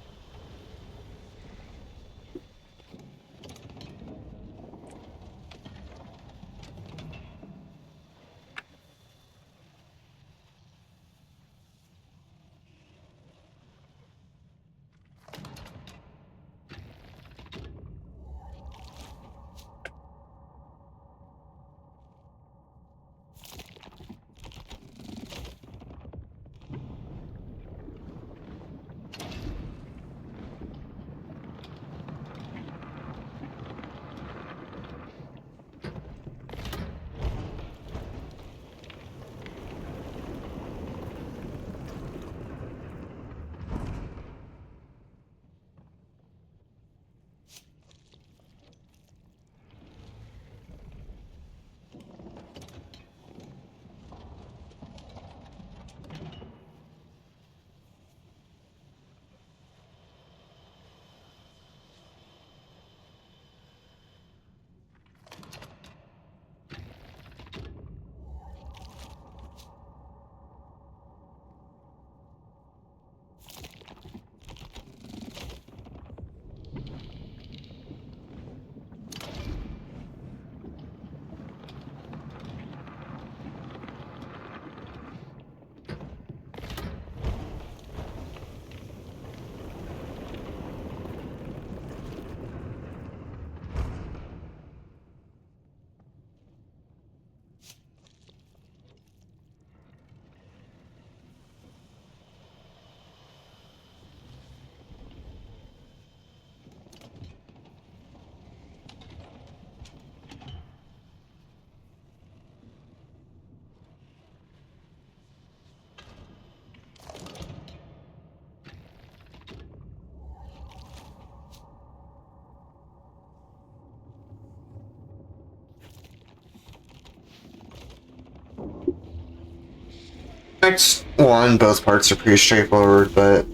Act 1, both parts are pretty straightforward, but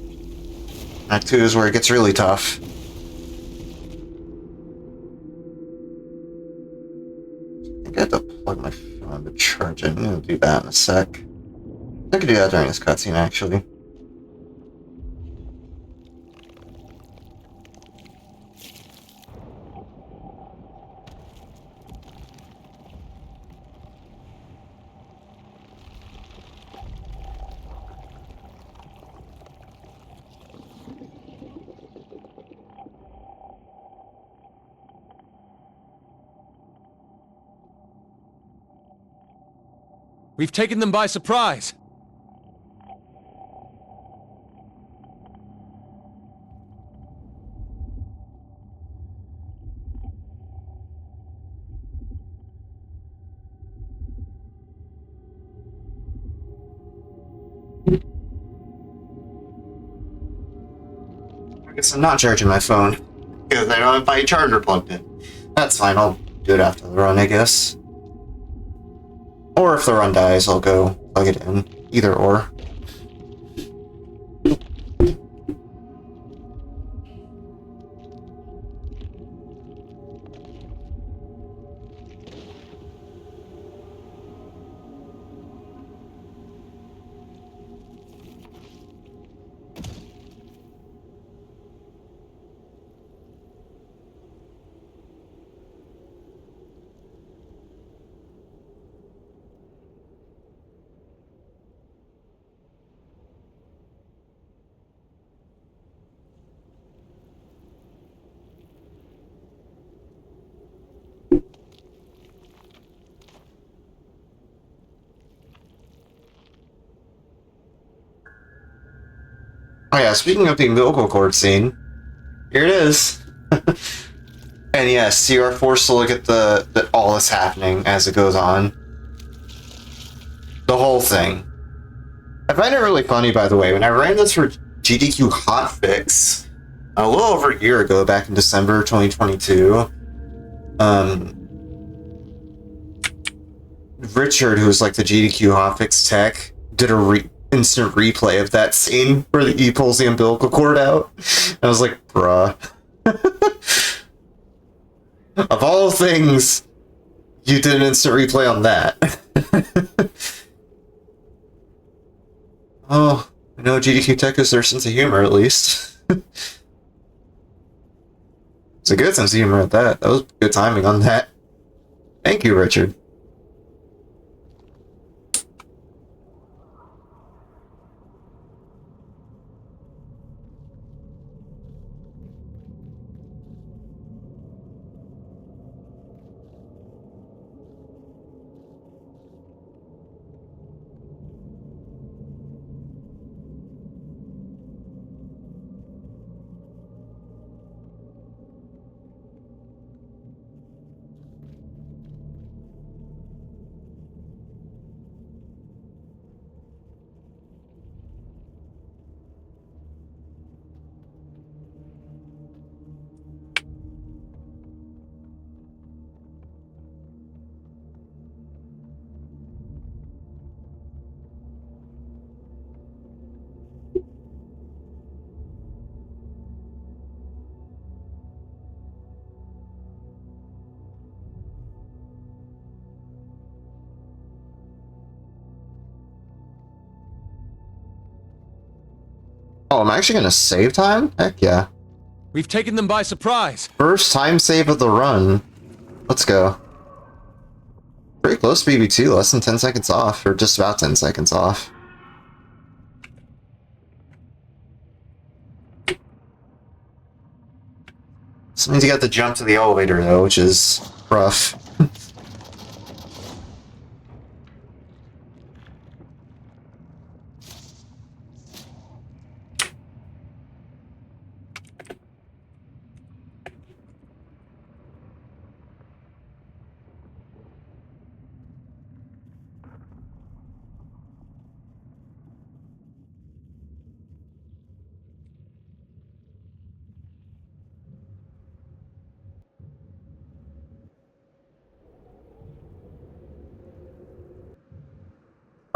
Act 2 is where it gets really tough. I think I have to plug my phone to charge it. I'm gonna do that in a sec. I could do that during this cutscene, actually. We've taken them by surprise. I guess I'm not charging my phone because I don't have my charger plugged in. That's fine, I'll do it after the run, I guess. Or if the run dies, I'll go plug it in. Either or. Oh yeah, speaking of the umbilical cord scene, here it is. And yes, you are forced to look at the all that's happening as it goes on. The whole thing. I find it really funny, by the way, when I ran this for GDQ hotfix a little over a year ago, back in December 2022. Richard, who was like the GDQ hotfix tech, did a instant replay of that scene where he pulls the umbilical cord out. And I was like, bruh. Of all things, you did an instant replay on that. Oh, I know GDQ tech is their sense of humor, at least. It's a good sense of humor at that. That was good timing on that. Thank you, Richard. Oh, I'm actually gonna save time? Heck yeah. We've taken them by surprise. First time save of the run. Let's go. Pretty close to BB2, less than 10 seconds off, or just about 10 seconds off. This means you got to jump to the elevator though, which is rough.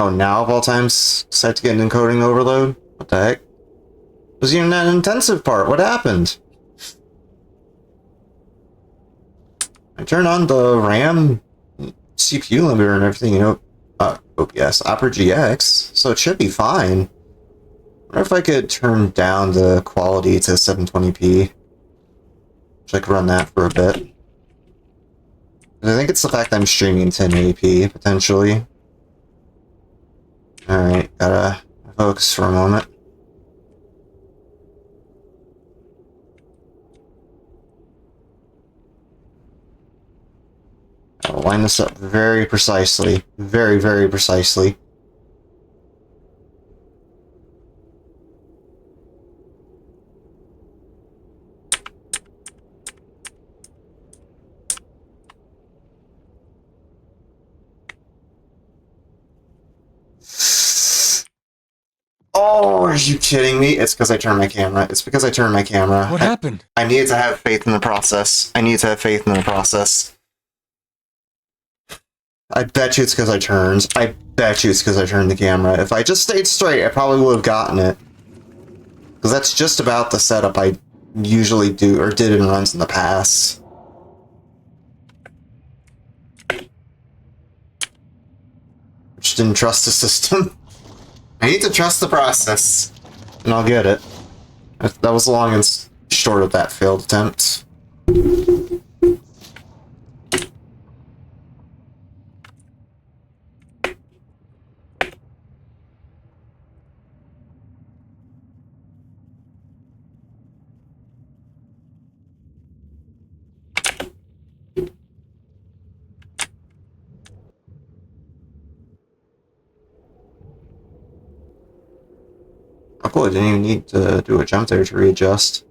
Oh, now of all times, decide to get an encoding overload? What the heck? It was even that intensive part. What happened? I turned on the RAM, CPU limiter and everything, you know, OPS, Opera GX, so it should be fine. I wonder if I could turn down the quality to 720p. So I could run that for a bit. I think it's the fact that I'm streaming 1080p, potentially. Alright, gotta focus for a moment. I'll line this up very precisely. Very, very precisely. Oh, are you kidding me? It's because I turned my camera. It's because I turned my camera. What happened? I needed to have faith in the process. I needed to have faith in the process. I bet you it's because I turned. I bet you it's because I turned the camera. If I just stayed straight, I probably would have gotten it. Because that's just about the setup I usually do, or did in runs in the past. Just didn't trust the system. I need to trust the process, and I'll get it. That was the long and short of that failed attempt. Oh cool, I didn't even need to do a jump there to readjust.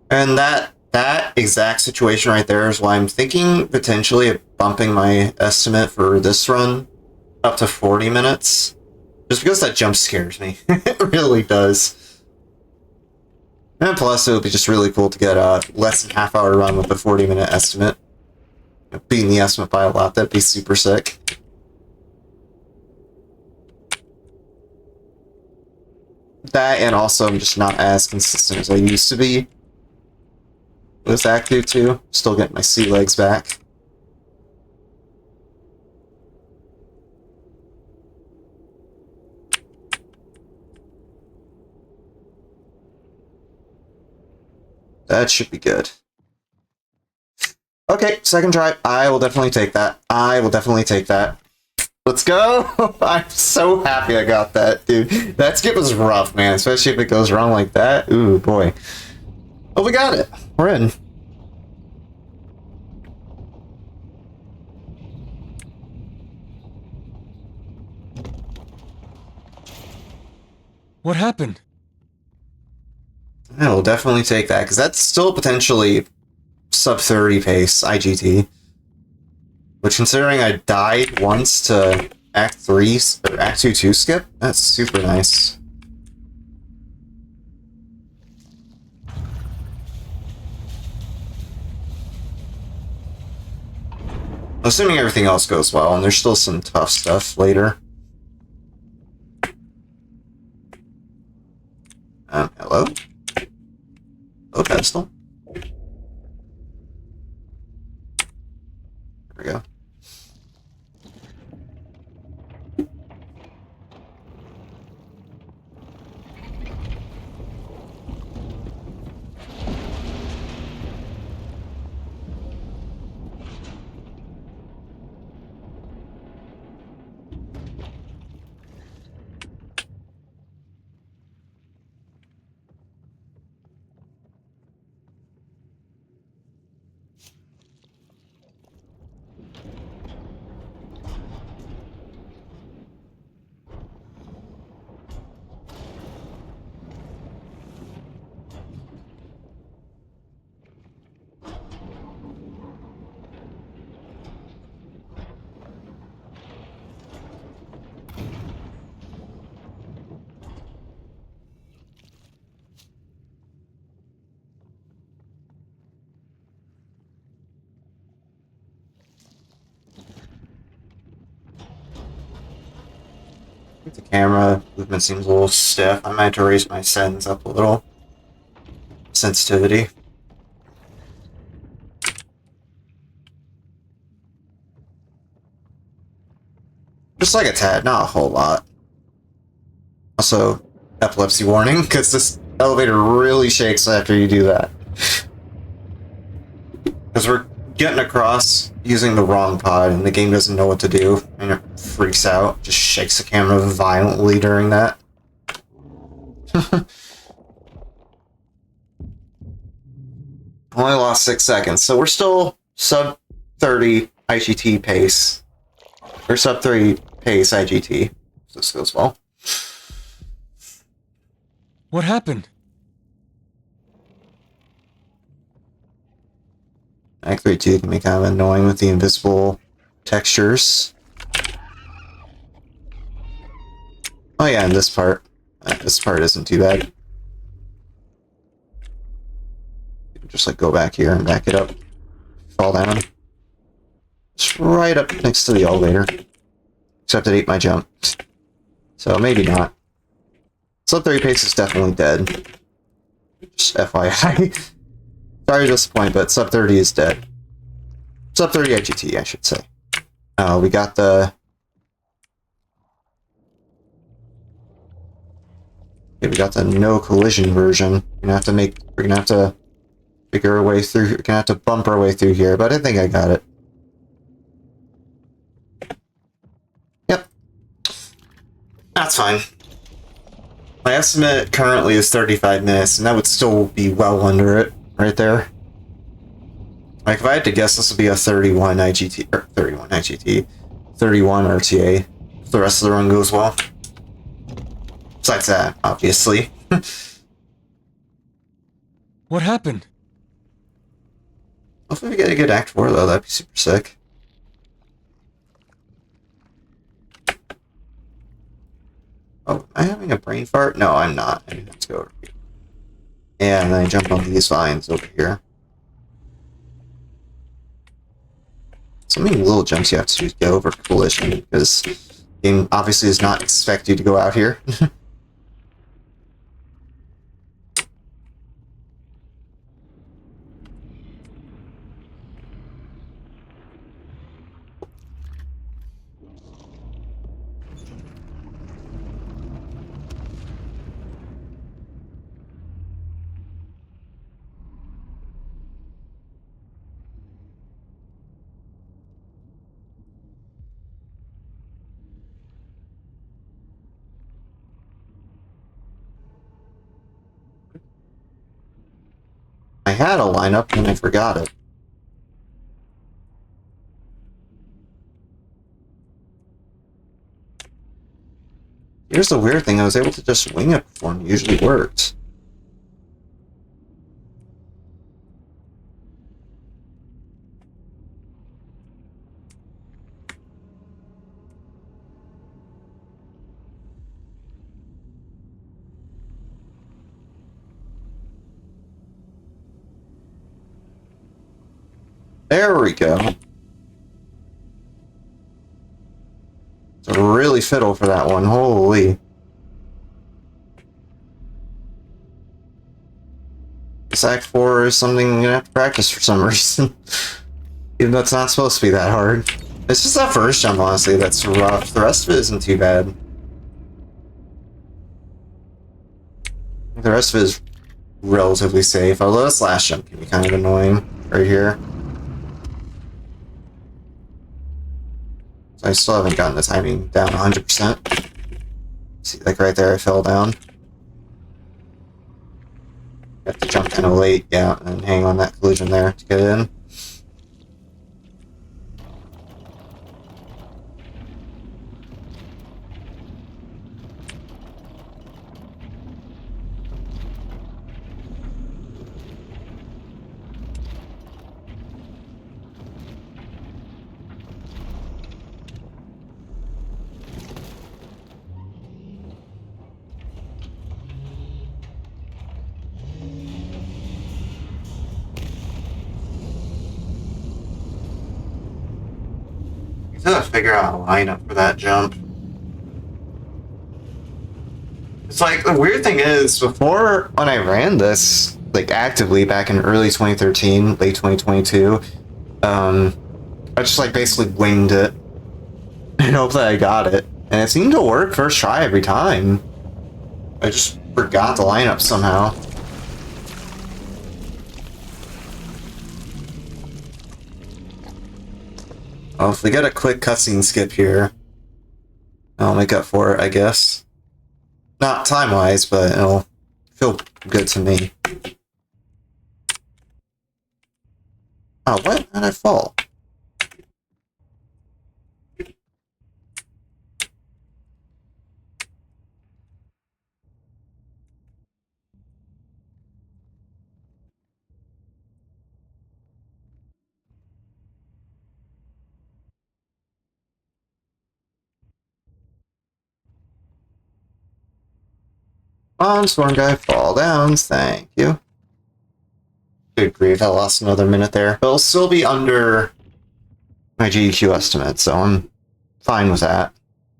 And that exact situation right there is why I'm thinking potentially of bumping my estimate for this run up to 40 minutes. Just because that jump scares me. It really does. And plus, it would be just really cool to get a less than half-hour run with a 40-minute estimate. Beating the estimate by a lot, that'd be super sick. That, and also I'm just not as consistent as I used to be. With active too. Still getting my sea legs back. That should be good. Okay, second try. I will definitely take that. I will definitely take that. Let's go! I'm so happy I got that, dude. That skip was rough, man. Especially if it goes wrong like that. Ooh, boy. Oh, we got it. We're in. What happened? I will definitely take that, because that's still potentially sub 30 pace IGT. Which, considering I died once to Act 3 or Act 2 skip, that's super nice. Assuming everything else goes well, and there's still some tough stuff later. Hello? Hello, pedestal? There we go. The camera movement seems a little stiff. I might have to raise my settings up a little. Sensitivity. Just like a tad, not a whole lot. Also, epilepsy warning, because this elevator really shakes after you do that. Because we're getting across using the wrong pod, and the game doesn't know what to do, and it freaks out, just shakes the camera violently during that. Only lost 6 seconds, so we're still sub 30 IGT pace. Or sub 30 pace IGT. So this goes well. What happened? Act 3-2 can be kind of annoying with the invisible textures. Oh yeah, and this part. This part isn't too bad. Just like go back here and back it up. Fall down. It's right up next to the elevator. Except it ate my jump. So maybe not. Sub 30 pace is definitely dead. Just FYI. Sorry to disappoint, but sub 30 is dead. Sub 30 IGT, I should say. We got the... Okay, we got the no collision version. We're gonna have to figure our way through. We're gonna have to bump our way through here, but I think I got it. Yep. That's fine. My estimate currently is 35 minutes, and that would still be well under it, right there. Like, if I had to guess, this would be a 31 IGT, or 31 IGT, 31 RTA, if the rest of the run goes well. Besides that, obviously. What happened? Hopefully we get a good Act 4, though. That'd be super sick. Oh, am I having a brain fart? No, I'm not. I have to go over here. Yeah, and then I jump on these vines over here. So many little jumps you have to do to get over collision, because the game obviously does not expect you to go out here. I had a lineup and I forgot it. Here's the weird thing, I was able to just wing it before and it usually worked. There we go. It's really fiddle for that one, holy. This Act 4 is something I'm gonna have to practice for some reason. Even though it's not supposed to be that hard. It's just that first jump, honestly, that's rough. The rest of it isn't too bad. The rest of it is relatively safe, although this last jump can be kind of annoying right here. So I still haven't gotten the timing down 100%. See, like right there, I fell down. You have to jump kind of late, yeah, and hang on that collision there to get in. I gotta figure out a lineup for that jump. It's like, the weird thing is, before, when I ran this, like, actively back in early 2013, late 2022, I just, like, basically winged it and hoped that I got it. And it seemed to work first try every time. I just forgot the lineup somehow. Well, if we get a quick cutscene skip here, I'll make up for it, I guess. Not time-wise, but it'll feel good to me. Oh, what? How did I fall? On, Storm Guy, fall downs, thank you. Good grief, I lost another minute there. But it'll still be under my GDQ estimate, so I'm fine with that.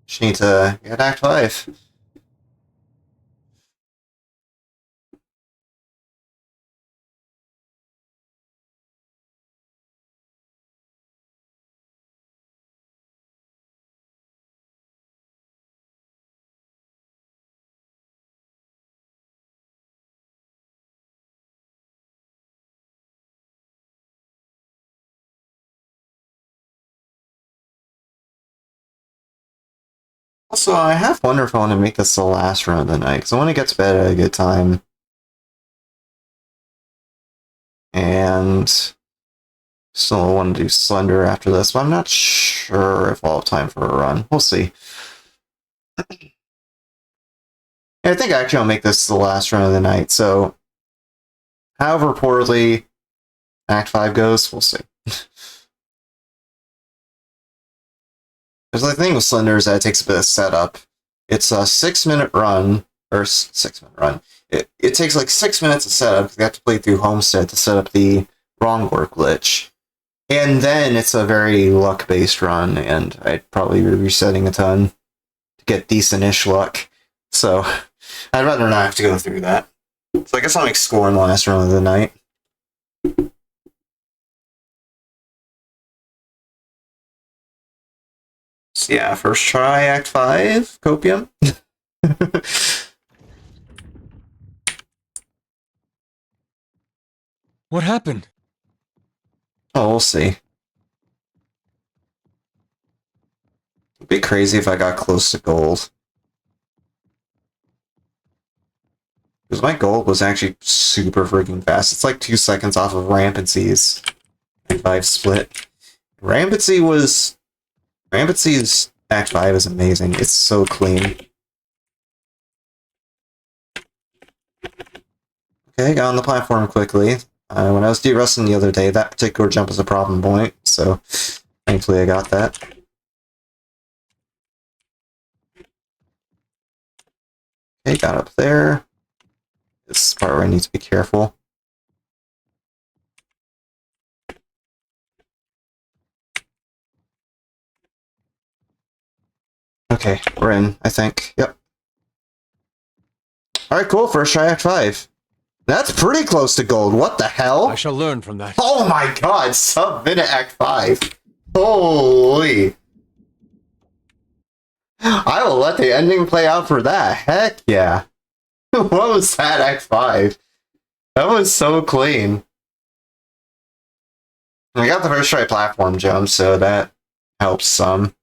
Just need to get Act 5. Also, I have wondered if I want to make this the last run of the night, because I want to get to bed at a good time. And still want to do Slender after this, but I'm not sure if I'll have time for a run. We'll see. I think actually I'll make this the last run of the night, so however poorly Act 5 goes, we'll see. Because the thing with Slender is that it takes a bit of setup. It's a 6-minute run, or 6-minute run. It takes like 6 minutes of setup, because you have to play through Homestead to set up the wrong work glitch. And then it's a very luck-based run, and I'd probably be resetting a ton to get decent-ish luck. So, I'd rather not have to go through that. So I guess I'll make score in the last run of the night. So yeah, first try, Act 5, Copium. What happened? Oh, we'll see. It'd be crazy if I got close to gold. Because my gold was actually super freaking fast. It's like 2 seconds off of Rampancy's Act 5 split. Rampancy's Act 5 is amazing. It's so clean. Okay, got on the platform quickly. When I was de-rusting the other day, that particular jump was a problem point, so thankfully I got that. Okay, got up there. This is the part where I need to be careful. Okay, we're in, I think. Yep. Alright, cool. First try Act 5. That's pretty close to gold. What the hell? I shall learn from that. Oh my god, sub-minute Act 5. Holy. I will let the ending play out for that. Heck yeah. What was that, Act 5? That was so clean. We got the first try platform jump, so that helps some.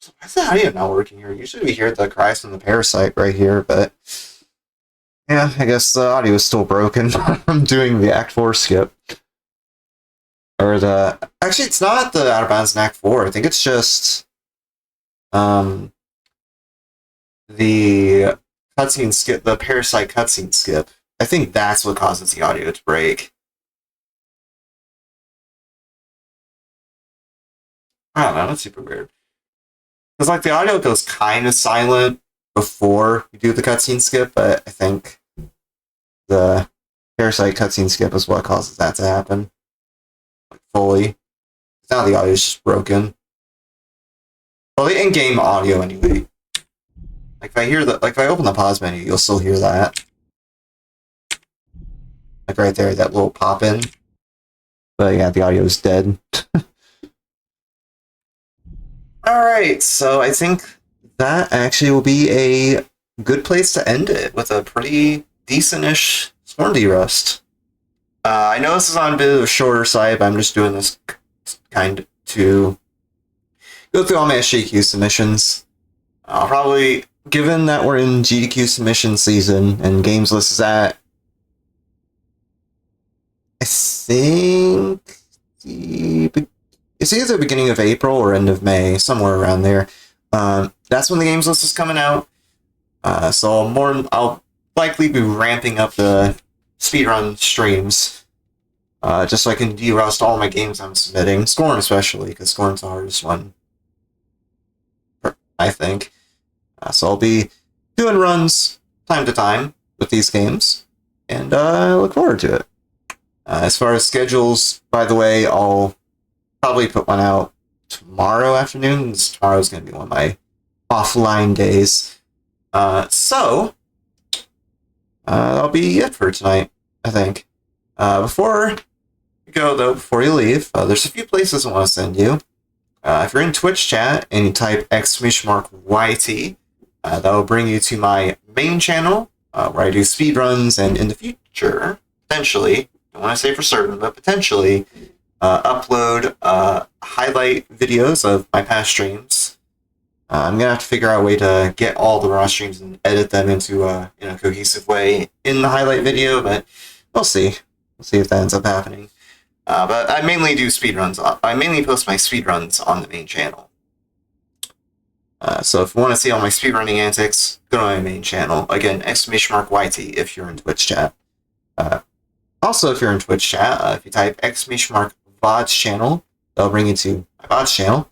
So why is the audio not working here? Usually we hear the cries from the parasite right here, but yeah, I guess the audio is still broken from doing the Act 4 skip. Or the... Actually, it's not the Out of Bounds in Act 4. I think it's just... the cutscene skip, the parasite cutscene skip. I think that's what causes the audio to break. I don't know, that's super weird. Because, like, the audio goes kind of silent before you do the cutscene skip, but I think the parasite cutscene skip is what causes that to happen. Like, fully. Now the audio is just broken. Well, the in-game audio, anyway. Like, if I hear the, like, if I open the pause menu, you'll still hear that. Like, right there, that little pop-in. But yeah, the audio is dead. Alright, so I think that actually will be a good place to end it, with a pretty decent-ish Storm D-Rust. I know this is on a bit of a shorter side, but I'm just doing this kind of to go through all my SGDQ submissions. I'll probably, given that we're in GDQ submission season, and Games List is at I think it's either the beginning of April or end of May, somewhere around there. That's when the games list is coming out. So I'll likely be ramping up the speedrun streams, just so I can de-rust all my games I'm submitting. Scorn especially, because Scorn's the hardest one, I think. So I'll be doing runs time to time with these games, and I look forward to it. As far as schedules, by the way, I'll probably put one out tomorrow afternoon. Tomorrow's going to be one of my offline days. So that'll be it for tonight, I think. Before you go, though, before you leave, there's a few places I want to send you. If you're in Twitch chat and you type !YT, that will bring you to my main channel, where I do speedruns, and in the future, potentially, I don't want to say for certain, but potentially, upload highlight videos of my past streams. I'm going to have to figure out a way to get all the raw streams and edit them into a cohesive way in the highlight video, but we'll see. We'll see if that ends up happening. But I mainly do speedruns. I mainly post my speedruns on the main channel. So if you want to see all my speedrunning antics, go to my main channel. Again, !YT if you're in Twitch chat. Also, if you're in Twitch chat, if you type !VOD's channel, that'll bring you to my VOD's channel,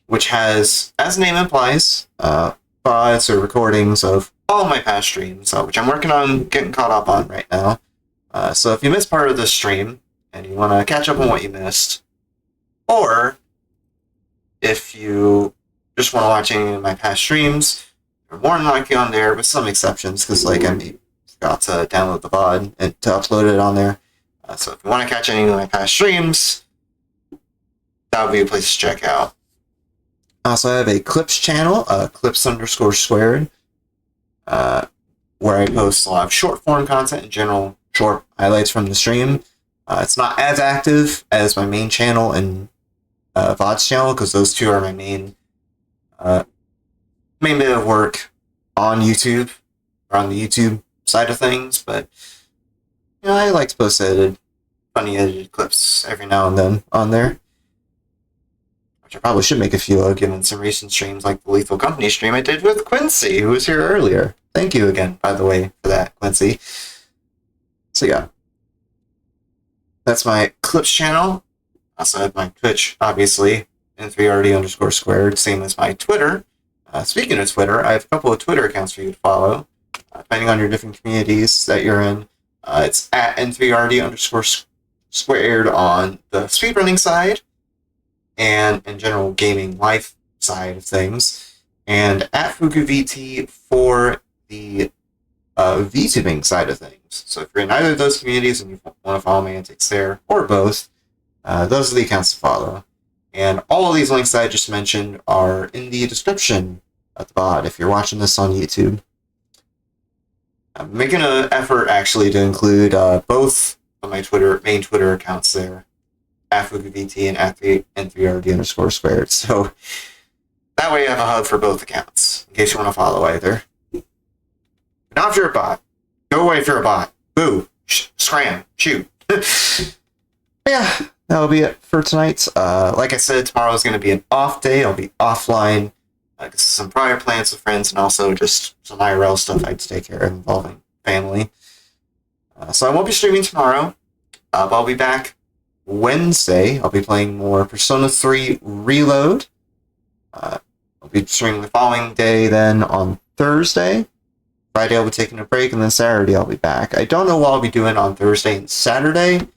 which has, as the name implies, VODs or recordings of all my past streams, which I'm working on getting caught up on right now. So if you missed part of this stream and you want to catch up on what you missed, or if you just want to watch any of my past streams, you're more than likely on there, with some exceptions, because I forgot to download the VOD and to upload it on there. So if you want to catch any of my past streams, that would be a place to check out. Also, I have a Clips channel, Clips_squared, where I post a lot of short form content in general, short highlights from the stream. It's not as active as my main channel and VOD's channel, because those two are my main bit of work on YouTube, or on the YouTube side of things, but I like to post funny edited clips every now and then on there, which I probably should make a few of, given some recent streams like the Lethal Company stream I did with Quincy, who was here earlier. Thank you again, by the way, for that, Quincy. So yeah, that's my Clips channel. Also have my Twitch, obviously, N3RD_squared, same as my Twitter. Speaking of Twitter, I have a couple of Twitter accounts for you to follow, depending on your different communities that you're in. It's at N3RD_squared on the speedrunning side, and in general gaming life side of things, and at FukuVT for the VTubing side of things. So if you're in either of those communities and you want to follow my antics there, or both, those are the accounts to follow. And all of these links that I just mentioned are in the description of the VOD if you're watching this on YouTube. I'm making an effort actually to include both of my main Twitter accounts there, at FukuVT and at N3RD_squared. So that way you have a hub for both accounts, in case you want to follow either. But not if you're a bot. Go away if you're a bot. Boo. Scram. Shoot. Yeah, that'll be it for tonight. Like I said, tomorrow is going to be an off day. I'll be offline. Some prior plans with friends, and also just some IRL stuff I have to take care of involving family. So I won't be streaming tomorrow, but I'll be back Wednesday. I'll be playing more Persona 3 Reload. I'll be streaming the following day then on Thursday. Friday I'll be taking a break, and then Saturday I'll be back. I don't know what I'll be doing on Thursday and Saturday,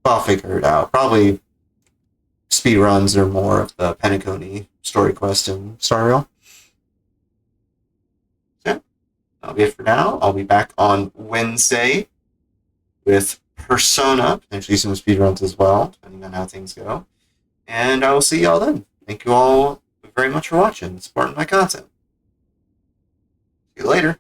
but I'll figure it out. Probably speedruns or more of the Penacony story quest and Star Rail. So, that'll be it for now. I'll be back on Wednesday with Persona, potentially some speedruns as well, depending on how things go. And I will see y'all then. Thank you all very much for watching and supporting my content. See you later.